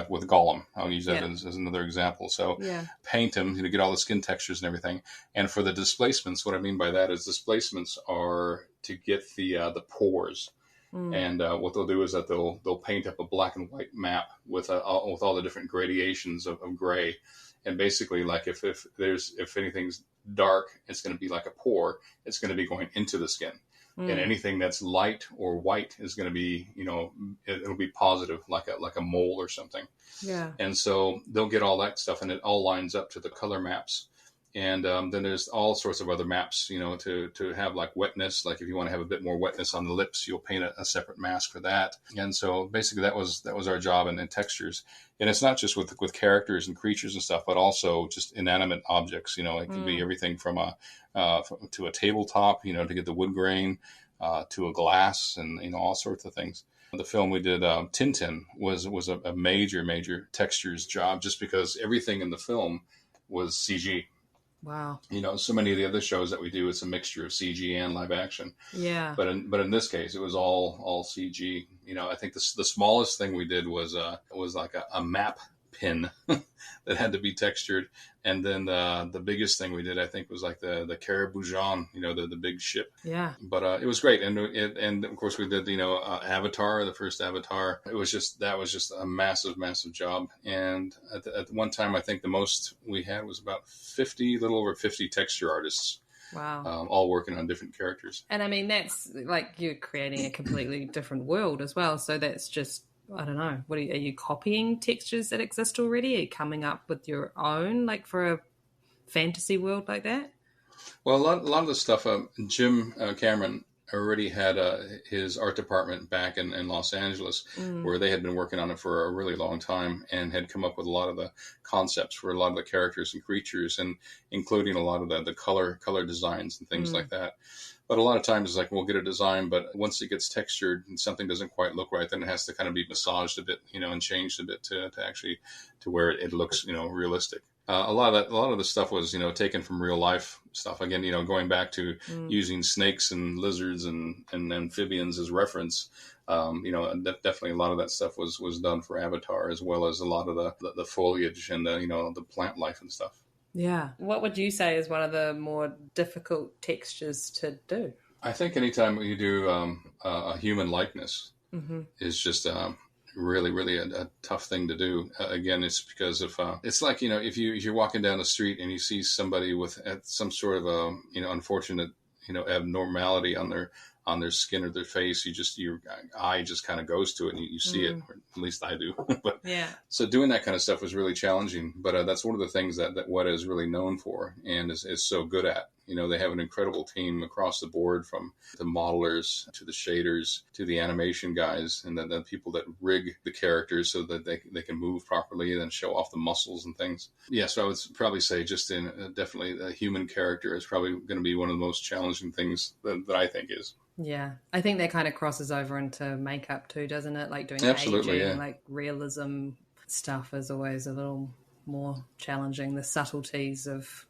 with Gollum, I'll use that as another example. So paint him, get all the skin textures and everything. And for the displacements, what I mean by that is displacements are to get the pores. And what they'll do is that they'll paint up a black and white map with all the different gradations of gray, and basically, like if anything's dark, it's going to be like a pore. It's going to be going into the skin, and anything that's light or white is going to be it'll be positive, like a mole or something. Yeah. And so they'll get all that stuff, and it all lines up to the color maps. And then there's all sorts of other maps, to have like wetness. Like if you want to have a bit more wetness on the lips, you'll paint a separate mask for that. And so basically that was our job in textures. And it's not just with characters and creatures and stuff, but also just inanimate objects. It could be everything from to a tabletop, to get the wood grain, to a glass, and all sorts of things. The film we did, Tintin, was a major textures job, just because everything in the film was CG. Wow. So many of the other shows that we do, it's a mixture of CG and live action. Yeah. But in this case, it was all CG. I think the smallest thing we did was like a map pin that had to be textured. And then the biggest thing we did, I think, was like the Caribou Jean, the big ship. Yeah. But it was great. And of course we did, Avatar, the first Avatar. That was just a massive job. And at one time, I think the most we had was about a little over 50 texture artists. Wow. All working on different characters. And I mean, that's like you're creating a completely different world as well. So that's just I don't know, are you copying textures that exist already? Are you coming up with your own, like for a fantasy world like that? Well, a lot of the stuff, Jim Cameron already had his art department back in Los Angeles, where they had been working on it for a really long time and had come up with a lot of the concepts for a lot of the characters and creatures, and including a lot of the color designs and things like that. But a lot of times it's like, we'll get a design, but once it gets textured and something doesn't quite look right, then it has to kind of be massaged a bit, and changed a bit to actually to where it looks, realistic. A lot of the stuff was, taken from real life stuff. Again, going back to using snakes and lizards and amphibians as reference. Definitely a lot of that stuff was done for Avatar, as well as a lot of the foliage and the plant life and stuff. Yeah. What would you say is one of the more difficult textures to do? I think anytime you do a human likeness is just really, really a tough thing to do. Again, it's because of it's like, if you're walking down the street and you see somebody with some sort of unfortunate abnormality on their skin or their face, your eye just kind of goes to it and you see it, or at least I do. But yeah. So doing that kind of stuff was really challenging, but that's one of the things that Weta is really known for and is so good at. They have an incredible team across the board, from the modelers to the shaders to the animation guys, and the people that rig the characters so that they can move properly and then show off the muscles and things. Yeah, so I would probably say just definitely a human character is probably going to be one of the most challenging things that I think is. Yeah, I think that kind of crosses over into makeup too, doesn't it? Like doing Absolutely, aging, yeah. like realism stuff is always a little more challenging. The subtleties of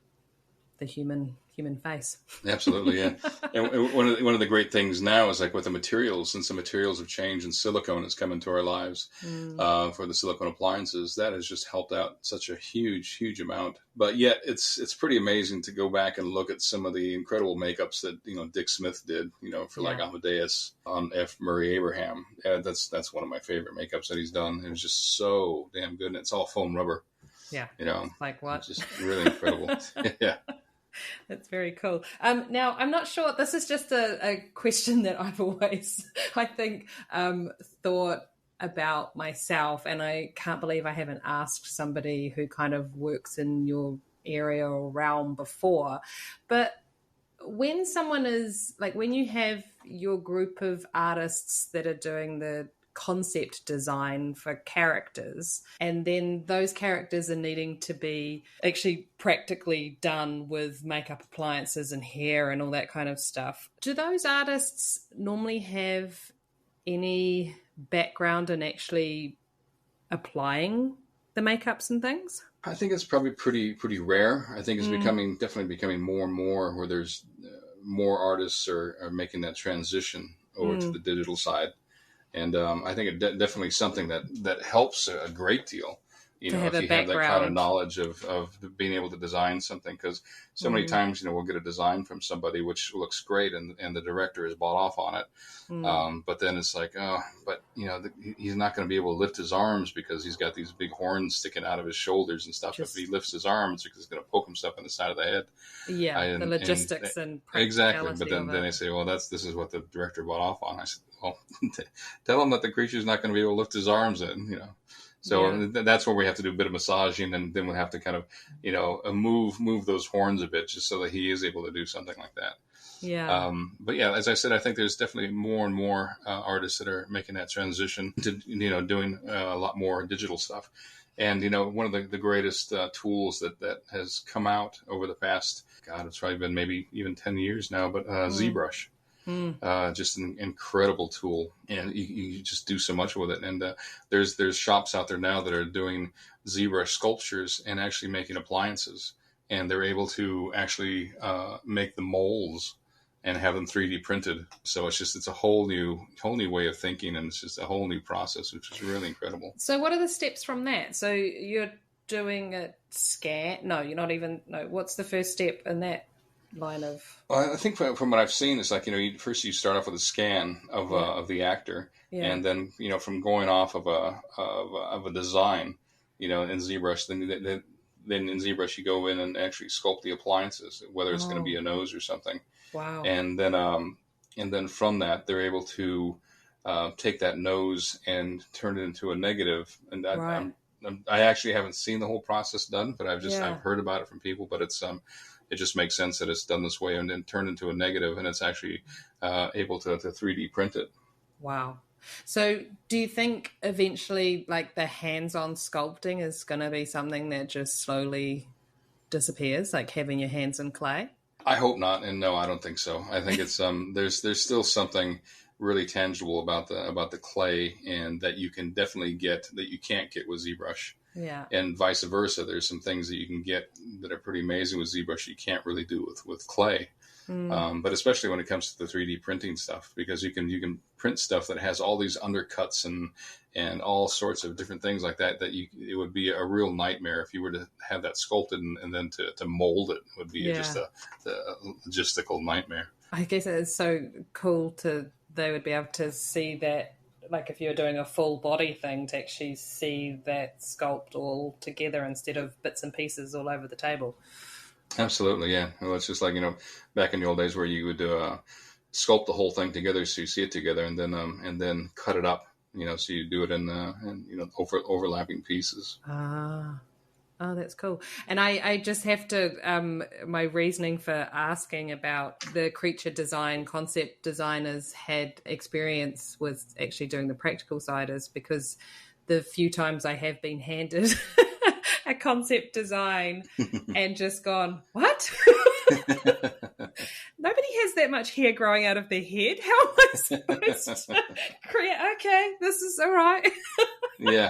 the human face. Absolutely, yeah. And one of the great things now is, like, with the materials, since the materials have changed and silicone has come into our lives for the silicone appliances, that has just helped out such a huge amount. But yet it's pretty amazing to go back and look at some of the incredible makeups that Dick Smith did, for like Amadeus on F. Murray Abraham. Yeah, that's one of my favorite makeups that he's done. It was just so damn good, and it's all foam rubber. Yeah. Like what? It's just really incredible. Yeah. That's very cool. Now, I'm not sure. This is just a question that I've always, I think, thought about myself, and I can't believe I haven't asked somebody who kind of works in your area or realm before. But when someone is, like, when you have your group of artists that are doing the concept design for characters, and then those characters are needing to be actually practically done with makeup appliances and hair and all that kind of stuff, do those artists normally have any background in actually applying the makeups and things? I think it's probably pretty rare. I think it's definitely becoming more and more, where there's more artists are making that transition over to the digital side. And I think it definitely something that helps a great deal, if you have that kind of knowledge of being able to design something. Because so many times, we'll get a design from somebody which looks great, and the director is bought off on it. But then it's like, he's not going to be able to lift his arms because he's got these big horns sticking out of his shoulders and stuff. If he lifts his arms, he's going to poke himself in the side of the head. Yeah, the logistics and exactly. But then they say, well, this is what the director bought off on. I said, well, tell him that the creature's not going to be able to lift his arms in, So that's where we have to do a bit of massaging, and then we'll have to kind of, move those horns a bit just so that he is able to do something like that. Yeah. But yeah, as I said, I think there's definitely more and more artists that are making that transition to, doing a lot more digital stuff. And, one of the greatest tools that has come out over the past, it's probably been maybe even 10 years now, but Zbrush. Just an incredible tool, and you just do so much with it. And there's shops out there now that are doing ZBrush sculptures and actually making appliances, and they're able to actually make the molds and have them 3D printed. So it's a whole new way of thinking, and it's just a whole new process, which is really incredible. So what are the steps from that? So you're doing a scan? No, you're not even. No, what's the first step in that line of? Well, I think from what I've seen, it's like, first you start off with a scan of the actor, and then from going off of a design, in ZBrush, then in ZBrush you go in and actually sculpt the appliances, whether it's going to be a nose or something. Wow. And then from that they're able to take that nose and turn it into a negative. And Right. I actually haven't seen the whole process done, but I've Yeah. heard about it from people. But it just makes sense that it's done this way and then turned into a negative, and it's actually able to 3D print it. Wow. So do you think eventually like the hands-on sculpting is going to be something that just slowly disappears, like having your hands in clay? I hope not, and no, I don't think so. I think it's there's still something really tangible about the clay, and that you can definitely get that you can't get with ZBrush. Yeah. And vice versa. There's some things that you can get that are pretty amazing with ZBrush you can't really do with clay. But especially when it comes to the 3D printing stuff, because you can print stuff that has all these undercuts and all sorts of different things like that, it would be a real nightmare if you were to have that sculpted and then to mold it. It would be just a logistical nightmare. I guess it's so cool they would be able to see that, like if you're doing a full body thing, to actually see that sculpt all together instead of bits and pieces all over the table. Absolutely, yeah. Well, it's just like, back in the old days where you would sculpt the whole thing together so you see it together, and then cut it up, so you do it in overlapping pieces. Oh, that's cool. And I just have to, my reasoning for asking about the creature design, concept designers had experience with actually doing the practical side is because the few times I have been handed a concept design and just gone, what? Nobody has that much hair growing out of their head. How am I supposed to create? Okay, this is all right. Yeah.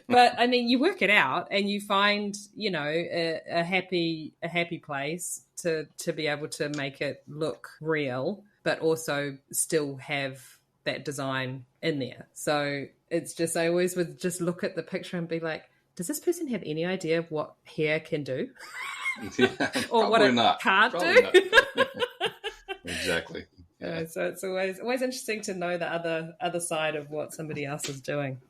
But I mean, you work it out and you find, a happy place to be able to make it look real, but also still have that design in there. So it's just, I always would just look at the picture and be like, does this person have any idea of what hair can do? Yeah, or what it can't do? Exactly. Yeah. So it's always interesting to know the other side of what somebody else is doing.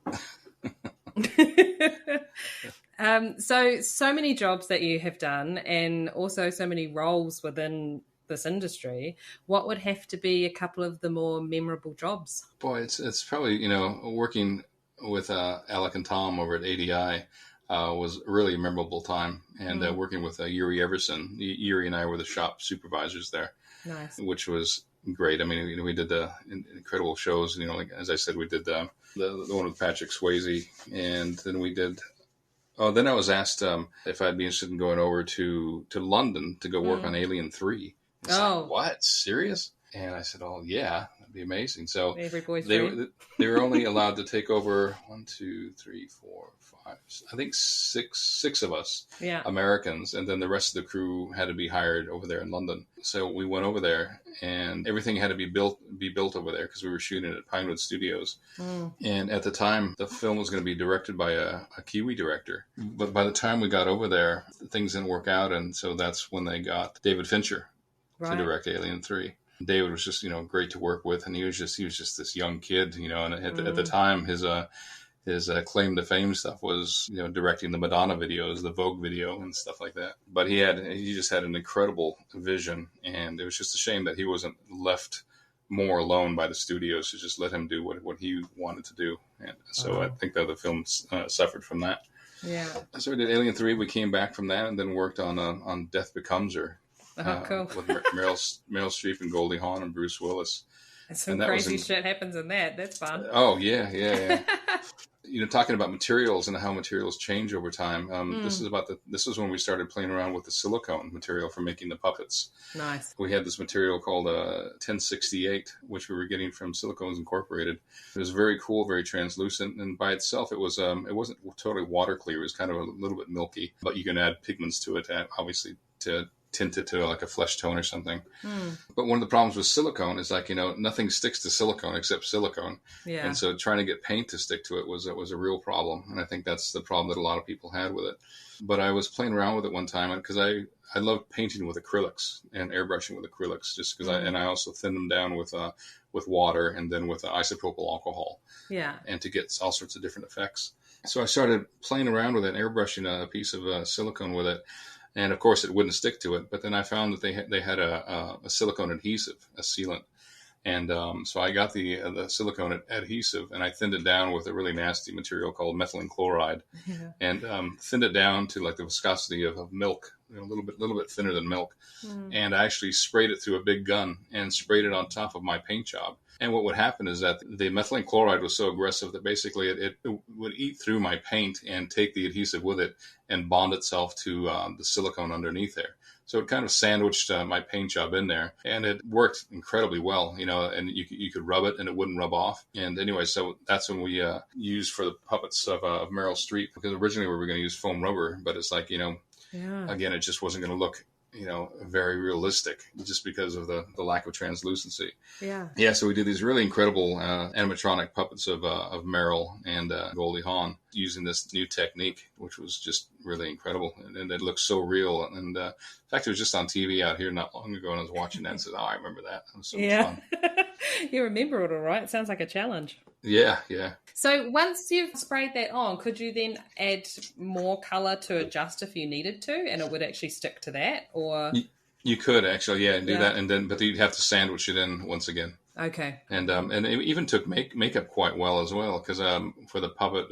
So many jobs that you have done, and also so many roles within this industry. What would have to be a couple of the more memorable jobs? Boy, it's probably, working with Alec and Tom over at ADI was a really memorable time. And working with Yuri Everson. Yuri and I were the shop supervisors there. Nice. Which was great. I mean, we did the incredible shows. Like as I said, we did the one with Patrick Swayze, and then we did. Oh, then I was asked if I'd be interested in going over to London to go work on Alien 3. It's like, what? Serious? And I said, "Oh yeah, that'd be amazing." So they were only allowed to take over 1, 2, 3, 4, 5. I think six of us, Americans, and then the rest of the crew had to be hired over there in London. So we went over there, and everything had to be built over there because we were shooting at Pinewood Studios. And at the time, the film was going to be directed by a Kiwi director. But by the time we got over there, things didn't work out, and so that's when they got David Fincher to direct Alien 3. David was just, great to work with, and he was just this young kid, and at the time, his claim to fame stuff was, directing the Madonna videos, the Vogue video and stuff like that. But he just had an incredible vision, and it was just a shame that he wasn't left more alone by the studios to just let him do what he wanted to do. And so I think that the film suffered from that. Yeah. So we did Alien 3. We came back from that and then worked on Death Becomes Her. Cool. With Meryl Streep and Goldie Hawn and Bruce Willis. And some crazy shit happens in that. That's fun. Oh, yeah. Talking about materials and how materials change over time. This is when we started playing around with the silicone material for making the puppets. Nice. We had this material called 1068, which we were getting from Silicones Incorporated. It was very cool, very translucent, and by itself, it wasn't totally water clear. It was kind of a little bit milky, but you can add pigments to it, obviously, to tint it to like a flesh tone or something. But one of the problems with silicone is nothing sticks to silicone except silicone. Yeah. And so trying to get paint to stick to it was a real problem. And I think that's the problem that a lot of people had with it. But I was playing around with it one time because I love painting with acrylics and airbrushing with acrylics just because I also thin them down with water and then with isopropyl alcohol. Yeah. And to get all sorts of different effects. So I started playing around with it, airbrushing a piece of silicone with it. And of course, it wouldn't stick to it. But then I found that they had a silicone adhesive, a sealant, And so I got the silicone adhesive, and I thinned it down with a really nasty material called methylene chloride, and thinned it down to like the viscosity of milk, a little bit thinner than milk. And I actually sprayed it through a big gun and sprayed it on top of my paint job. And what would happen is that the methylene chloride was so aggressive that basically it would eat through my paint and take the adhesive with it and bond itself to the silicone underneath there. So it kind of sandwiched my paint job in there, and it worked incredibly well, and you could rub it and it wouldn't rub off. And anyway, so that's when we used for the puppets of Meryl Streep, because originally we were going to use foam rubber, but it's like, again, it just wasn't going to look very realistic just because of the lack of translucency. Yeah. So we did these really incredible animatronic puppets of Meryl and Goldie Hawn using this new technique, which was just really incredible. And it looked so real. And in fact, it was just on TV out here not long ago, and I was watching that and said, I remember that. It was so much fun. You remember it all right. It sounds like a challenge. Yeah. So once you've sprayed that on, could you then add more color to adjust if you needed to, and it would actually stick to that? Or you could actually, do that, and then but you'd have to sandwich it in once again. Okay. And it even took makeup quite well as well, because for the puppet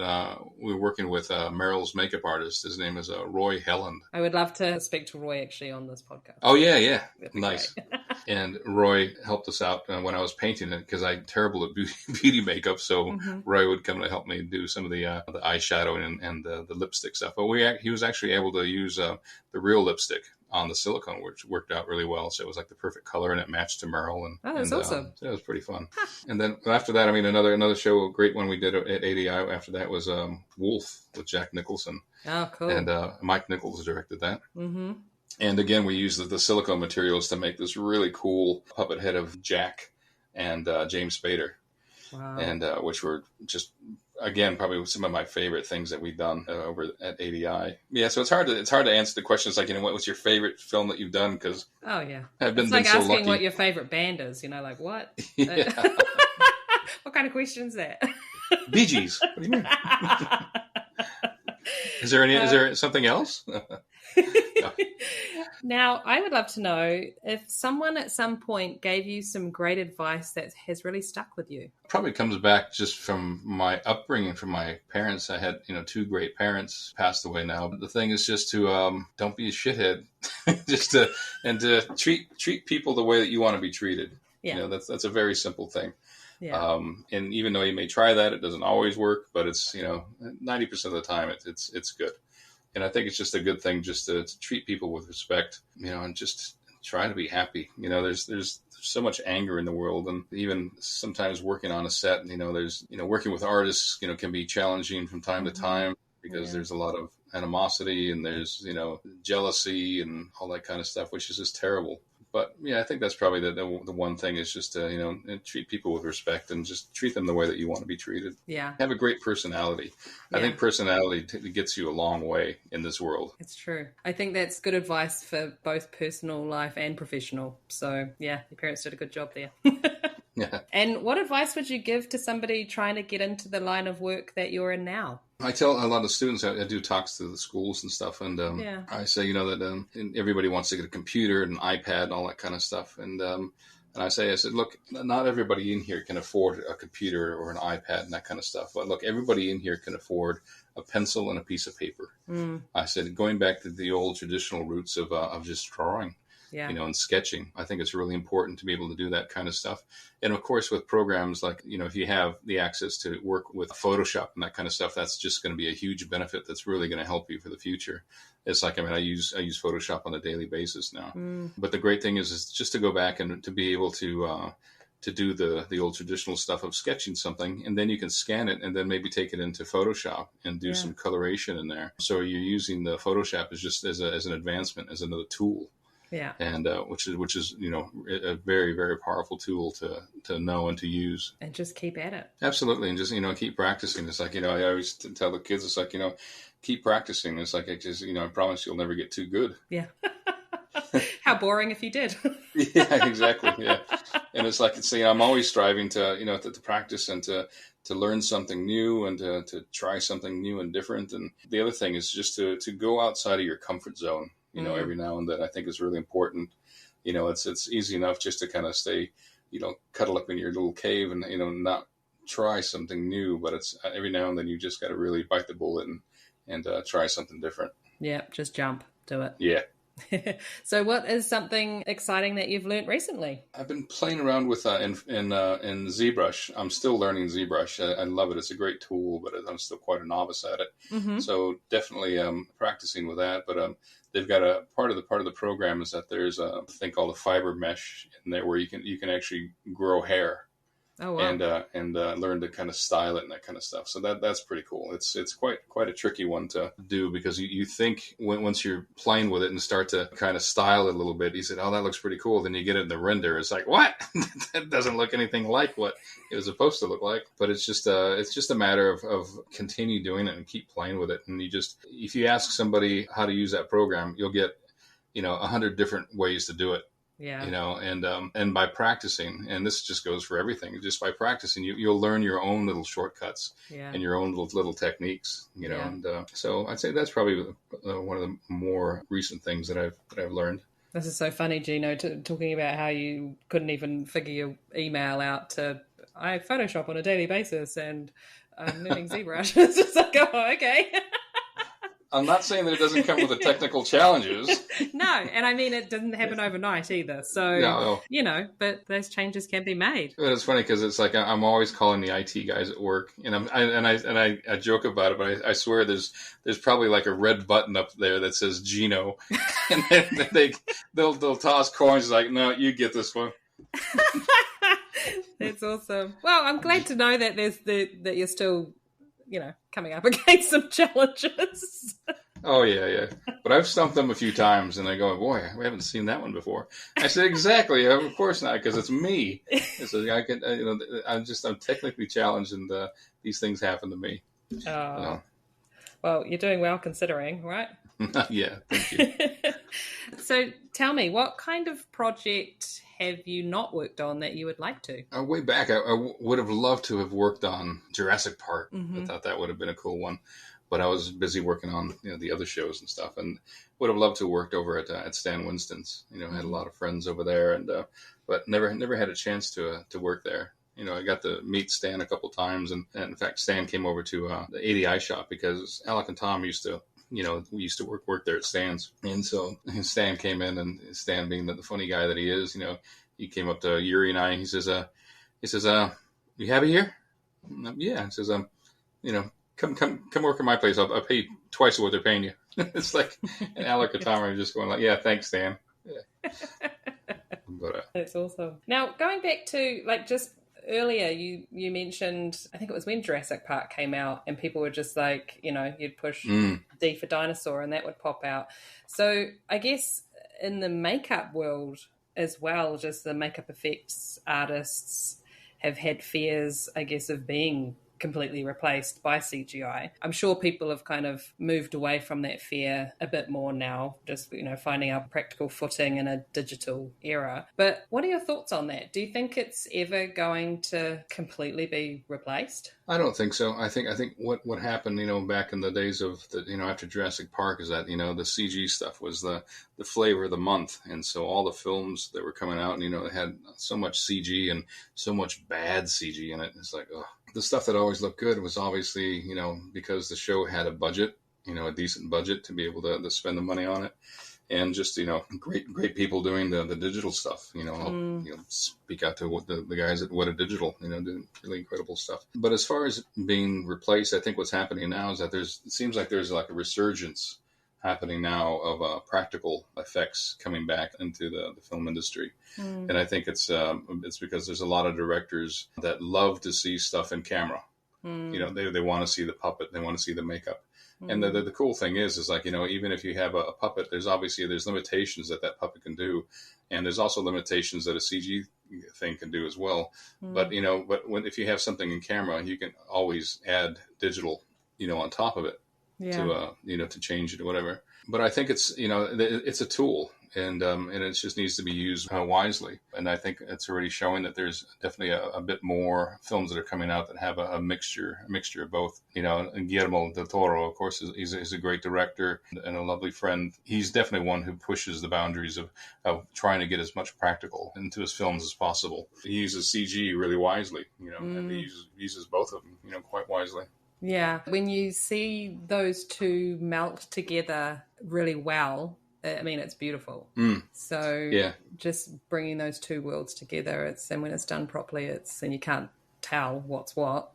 we were working with Meryl's makeup artist. His name is Roy Helland. I would love to speak to Roy actually on this podcast. Oh yeah, nice. And Roy helped us out when I was painting it, because I'm terrible at beauty makeup. So Roy would come to help me do some of the eyeshadow and the lipstick stuff. But he was actually able to use the real lipstick on the silicone, which worked out really well. So it was like the perfect color, and it matched to Meryl. And that's awesome. So it was pretty fun. And then after that, another show, a great one we did at ADI after that was Wolf with Jack Nicholson. Oh, cool. And Mike Nichols directed that. Mm-hmm. And again, we used the silicone materials to make this really cool puppet head of Jack and James Spader. Wow. And which were just, again, probably some of my favorite things that we've done over at ADI. Yeah, so it's hard to answer the questions like, what was your favorite film that you've done? Because I've been like so asking lucky. What your favorite band is. Like what? Yeah. What kind of question is that? Bee Gees. What do you mean? Is there something else? No. Now, I would love to know if someone at some point gave you some great advice that has really stuck with you. Probably comes back just from my upbringing, from my parents. I had, 2 great parents, passed away now. But the thing is just to don't be a shithead, to treat people the way that you want to be treated. Yeah. That's a very simple thing. Yeah. And even though you may try that, it doesn't always work, but it's, 90% of the time it's good. And I think it's just a good thing just to treat people with respect, and just try to be happy. There's so much anger in the world, and even sometimes working on a set, there's, working with artists, can be challenging from time to time, because there's a lot of animosity, and there's, jealousy and all that kind of stuff, which is just terrible. But I think that's probably the one thing is just to, treat people with respect and just treat them the way that you want to be treated. Yeah. Have a great personality. Yeah. I think personality gets you a long way in this world. It's true. I think that's good advice for both personal life and professional. So your parents did a good job there. Yeah. And what advice would you give to somebody trying to get into the line of work that you're in now? I tell a lot of students, I do talks to the schools and stuff, and I say, that everybody wants to get a computer and an iPad and all that kind of stuff. And I said, look, not everybody in here can afford a computer or an iPad and that kind of stuff. But look, everybody in here can afford a pencil and a piece of paper. I said, going back to the old traditional roots of just drawing. And sketching. I think it's really important to be able to do that kind of stuff. And of course, with programs like, if you have the access to work with Photoshop and that kind of stuff, that's just going to be a huge benefit that's really going to help you for the future. It's like, I use Photoshop on a daily basis now. But the great thing is just to go back and to be able to do the old traditional stuff of sketching something, and then you can scan it and then maybe take it into Photoshop and do some coloration in there. So you're using the Photoshop as an advancement, as another tool. Yeah, and which is a very, very powerful tool to know and to use, and just keep at it. Absolutely, and just keep practicing. It's like I always tell the kids, it's like keep practicing. It's like I promise you'll never get too good. Yeah. How boring if you did. Yeah, exactly. Yeah, and it's like I'm always striving to to practice and to learn something new and to try something new and different. And the other thing is just to go outside of your comfort zone. Every now and then, I think is really important. It's easy enough just to kind of stay cuddle up in your little cave and, not try something new, but it's every now and then you just got to really bite the bullet and try something different. Yeah, just jump, do it. Yeah. So what is something exciting that you've learned recently? I've been playing around with in Zbrush. I'm still learning Zbrush. I love it. It's a great tool, but I'm still quite a novice at it. Mm-hmm. So definitely practicing with that. But they've got a part of the program is that there's a thing called a fiber mesh in there where you can actually grow hair. Oh, wow. And learn to kind of style it and that kind of stuff. So that's pretty cool. It's quite a tricky one to do because you think once you're playing with it and start to kind of style it a little bit, you said, oh, that looks pretty cool. Then you get it in the render. It's like, what? That doesn't look anything like what it was supposed to look like. But it's just a matter of continue doing it and keep playing with it. And if you ask somebody how to use that program, you'll get 100 different ways to do it. Yeah. And by practicing, and this just goes for everything, just by practicing, you'll learn your own little shortcuts and your own little techniques, And so I'd say that's probably one of the more recent things that I've learned. This is so funny, Gino, talking about how you couldn't even figure your email out to I Photoshop on a daily basis and I'm learning ZBrush. It's just like, oh, okay. I'm not saying that it doesn't come with the technical challenges. No, and I mean, it didn't happen overnight either. So, no. But those changes can be made. But it's funny because it's like I'm always calling the IT guys at work, and I joke about it, but I swear there's probably like a red button up there that says Gino, and then they'll toss coins like, no, you get this one. That's awesome. Well, I'm glad to know that that you're still, coming up against some challenges. Oh, yeah. But I've stumped them a few times, and I go, boy, we haven't seen that one before. I said, exactly. Of course not, because it's me. So I'm technically challenged, and these things happen to me. Well, you're doing well considering, right? Yeah, thank you. So tell me, what kind of project have you not worked on that you would like to? Way back, I would have loved to have worked on Jurassic Park. Mm-hmm. I thought that would have been a cool one. But I was busy working on the other shows and stuff, and would have loved to have worked over at Stan Winston's. I had a lot of friends over there, and but never had a chance to work there. I got to meet Stan a couple times, and in fact, Stan came over to the ADI shop because Alec and Tom used to. We used to work there at Stan's. And so Stan came in, and Stan, being the funny guy that he is, he came up to Yuri and I, and he says, you happy here? Yeah. He says, come work at my place. I'll pay you twice what they're paying you. It's like, and Alec and Tom are just going like, yeah, thanks, Stan. Yeah. But, that's awesome. Now, going back to just earlier, you mentioned, I think it was when Jurassic Park came out, and people were just like, you'd push D for dinosaur and that would pop out. So I guess in the makeup world as well, just the makeup effects artists have had fears, I guess, of being completely replaced by CGI. I'm sure people have kind of moved away from that fear a bit more now, just, finding our practical footing in a digital era. But what are your thoughts on that? Do you think it's ever going to completely be replaced? I don't think so. I think what happened, back in the days of after Jurassic Park is that, the CG stuff was the flavor of the month. And so all the films that were coming out, they had so much CG and so much bad CG in it. It's like, oh. The stuff that always looked good was obviously, because the show had a budget, a decent budget to be able to spend the money on it. And just, great people doing the digital stuff, speak out to what the guys at Weta Digital, doing really incredible stuff. But as far as being replaced, I think what's happening now is that it seems like there's like a resurgence happening now of practical effects coming back into the film industry. And I think it's because there's a lot of directors that love to see stuff in camera. They want to see the puppet, they want to see the makeup. And the cool thing is like, even if you have a puppet, there's limitations that puppet can do. And there's also limitations that a CG thing can do as well. But, if you have something in camera, you can always add digital, on top of it. to change it or whatever. But I think it's, it's a tool, and it just needs to be used wisely. And I think it's already showing that there's definitely a bit more films that are coming out that have a mixture of both. And Guillermo del Toro, of course, he's a great director and a lovely friend. He's definitely one who pushes the boundaries of trying to get as much practical into his films as possible. He uses CG really wisely, and he uses both of them, quite wisely. Yeah. When you see those two melt together really well, I mean, it's beautiful. So just bringing those two worlds together, and when it's done properly, and you can't tell what's what.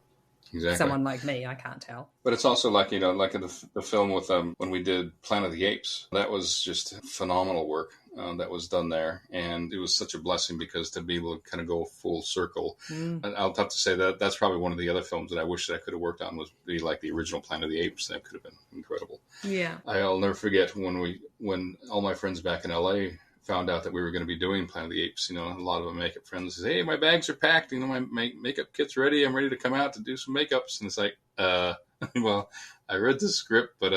Exactly. Someone like me, I can't tell. But it's also like, like in the film with when we did Planet of the Apes, that was just phenomenal work that was done there. And it was such a blessing because to be able to kind of go full circle. And I'll have to say that that's probably one of the other films that I wish that I could have worked on was be like the original Planet of the Apes. That could have been incredible. Yeah. I'll never forget when all my friends back in LA found out that we were going to be doing Planet of the Apes. A lot of my makeup friends say, "Hey, my bags are packed. My makeup kit's ready. I'm ready to come out to do some makeups." And it's like, well, I read the script, but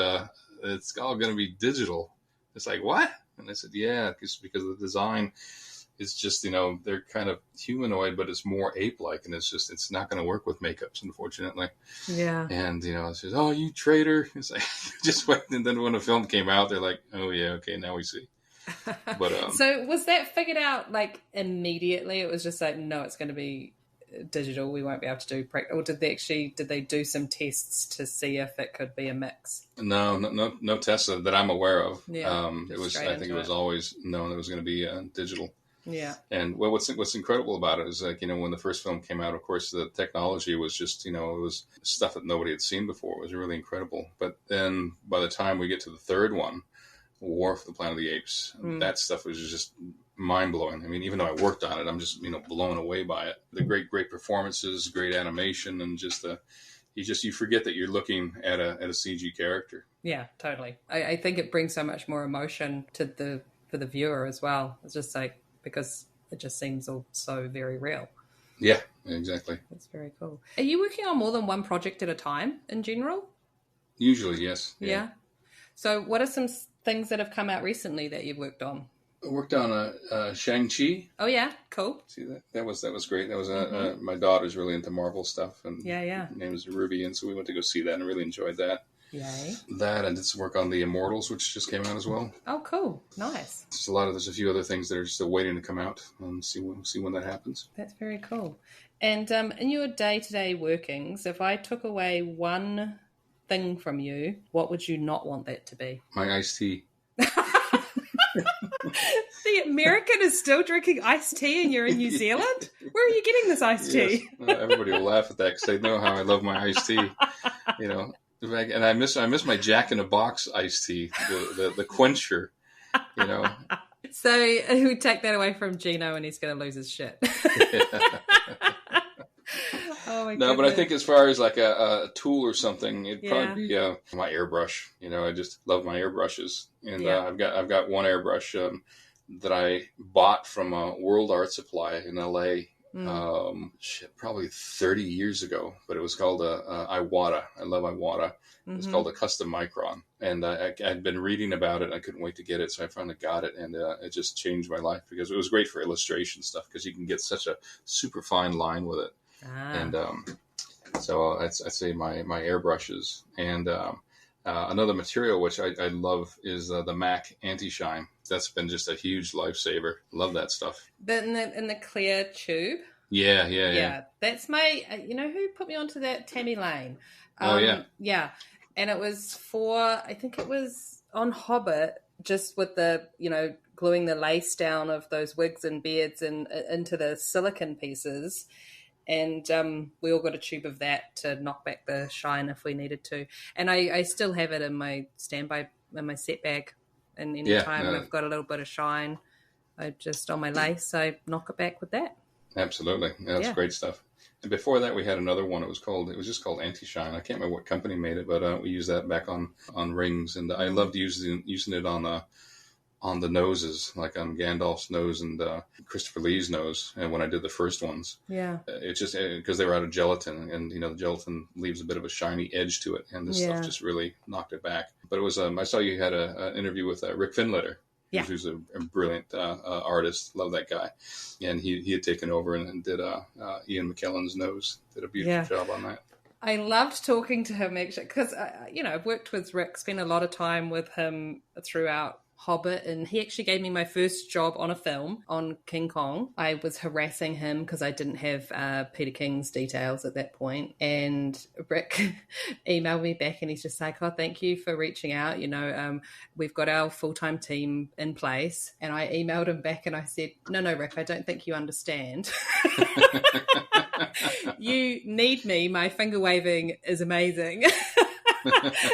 it's all going to be digital. It's like, what? And I said, yeah, because the design is just, they're kind of humanoid, but it's more ape-like, and it's not going to work with makeups, unfortunately. Yeah. And, it says, "Oh, you traitor." It's like, just wait. And then when the film came out, they're like, "Oh, yeah, okay, now we see." But so was that figured out like immediately? It was just like, no, it's going to be digital. We won't be able to do practical. Or did they do some tests to see if it could be a mix? No tests that I'm aware of. Yeah, it was. I think it was always known it was going to be digital. Yeah. And what's incredible about it is like, when the first film came out, of course, the technology was just, it was stuff that nobody had seen before. It was really incredible. But then by the time we get to the third one, War for the Planet of the Apes, that stuff was just mind-blowing. I mean, even though I worked on it, I'm just, blown away by it. The great performances, great animation, and just you forget that you're looking at a CG character. Yeah, totally. I think it brings so much more emotion for the viewer as well. It's just like, because it just seems all so very real. Yeah, exactly. That's very cool. Are you working on more than one project at a time in general? Usually, yes. Yeah. So what are some things that have come out recently that you've worked on? I worked on Shang-Chi. Oh, yeah. Cool. See that? That was great. That was my daughter's really into Marvel stuff. And yeah. Her name is Ruby, and so we went to go see that and really enjoyed that. Yay. That, and did some work on The Immortals, which just came out as well. Oh, cool. Nice. There's a few other things that are still waiting to come out, and see when that happens. That's very cool. And in your day-to-day workings, if I took away one thing from you, what would you not want that to be? My iced tea. The American is still drinking iced tea and you're in New Zealand? Where are you getting this iced tea? Everybody will laugh at that because they know how I love my iced tea. And I miss my Jack in a Box iced tea, the quencher. So we take that away from Gino and he's going to lose his shit. Oh my goodness. But I think as far as like a tool or something, it'd probably be my airbrush. I just love my airbrushes, and I've got one airbrush that I bought from a World Art Supply in LA. Probably 30 years ago, but it was called Iwata. I love Iwata. It's called a custom micron, and I'd been reading about it. I couldn't wait to get it, so I finally got it, and it just changed my life because it was great for illustration stuff because you can get such a super fine line with it. And so I'd say my airbrushes, and another material which I love is the MAC anti-shine. That's been just a huge lifesaver. Love that stuff. In the clear tube. Yeah. That's my. Who put me onto that? Tammy Lane. Yeah, and it was I think it was on Hobbit, just with the gluing the lace down of those wigs and beards and into the silicone pieces. And we all got a tube of that to knock back the shine if we needed to. And I still have it in my standby, in my set bag. And any time I've got a little bit of shine, I just, on my lace, I knock it back with that. Absolutely. That's great stuff. And before that, we had another one. It was just called Anti-Shine. I can't remember what company made it, but we used that back on rings. And I loved using it on on the noses, like on Gandalf's nose and Christopher Lee's nose. And when I did the first ones, it's just because they were out of gelatin, and the gelatin leaves a bit of a shiny edge to it, and this stuff just really knocked it back. But it was I saw you had an interview with Rick Finlitter. Yeah. Who's a brilliant artist. Love that guy. And he had taken over and did Ian McKellen's nose. Did a beautiful job on that. I loved talking to him, actually, because, I've worked with Rick, spent a lot of time with him throughout Hobbit, and he actually gave me my first job on a film on King Kong. I was harassing him because I didn't have Peter King's details at that point, and Rick emailed me back, and he's just like, oh, thank you for reaching out, we've got our full-time team in place. And I emailed him back and I said, no, Rick, I don't think you understand. You need me, my finger waving is amazing.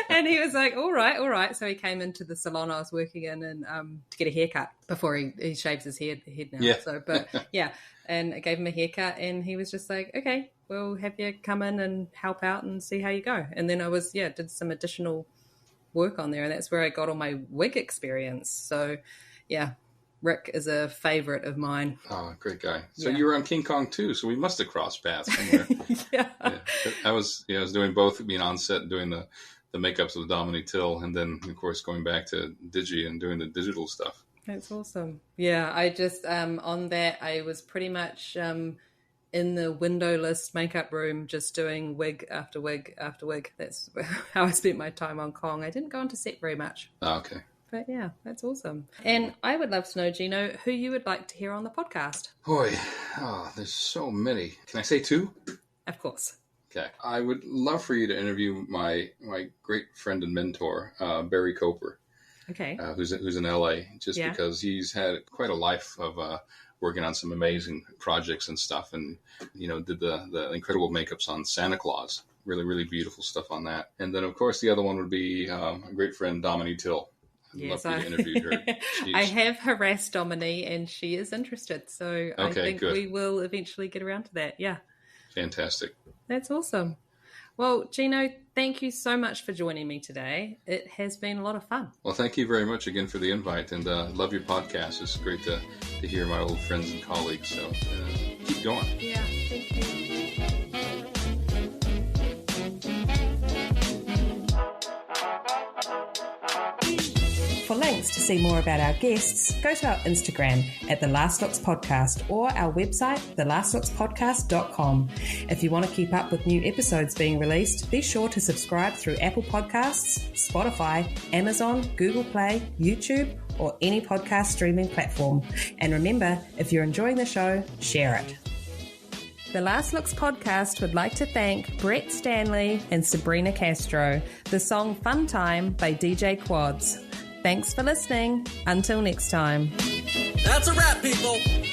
And he was like, all right. So he came into the salon I was working in and to get a haircut before he shaves his head now. Yeah. So, but yeah, and I gave him a haircut, and he was just like, okay, we'll have you come in and help out and see how you go. And then I did some additional work on there, and that's where I got all my wig experience. So yeah, Rick is a favorite of mine. Oh, great guy. So you were on King Kong too, so we must have crossed paths somewhere. Yeah. I was doing both, being on set and doing the makeups with Dominique Till, and then of course going back to Digi and doing the digital stuff. That's awesome. Yeah, I just on that I was pretty much in the windowless makeup room just doing wig after wig after wig. That's how I spent my time on Kong. I didn't go onto set very much. Oh, okay. But yeah, that's awesome. And I would love to know, Gino, who you would like to hear on the podcast. Boy, there's so many. Can I say 2? Of course. Okay. I would love for you to interview my great friend and mentor, Barry Coper. Okay. Who's in LA, just because he's had quite a life of working on some amazing projects and stuff, and did the incredible makeups on Santa Claus. Really, really beautiful stuff on that. And then, of course, the other one would be a great friend, Dominique Till. Yes, love to interview her. I have harassed Dominique, and she is interested. So I think we will eventually get around to that. Yeah. Fantastic. That's awesome. Well, Gino, thank you so much for joining me today. It has been a lot of fun. Well, thank you very much again for the invite, and love your podcast. It's great to hear my old friends and colleagues. So keep going. Yeah, thank you. For links to see more about our guests, go to our Instagram at The Last Looks Podcast or our website, thelastlookspodcast.com. If you want to keep up with new episodes being released, be sure to subscribe through Apple Podcasts, Spotify, Amazon, Google Play, YouTube, or any podcast streaming platform. And remember, if you're enjoying the show, share it. The Last Looks Podcast would like to thank Brett Stanley and Sabrina Castro. The song Fun Time by DJ Quads. Thanks for listening. Until next time. That's a wrap, people.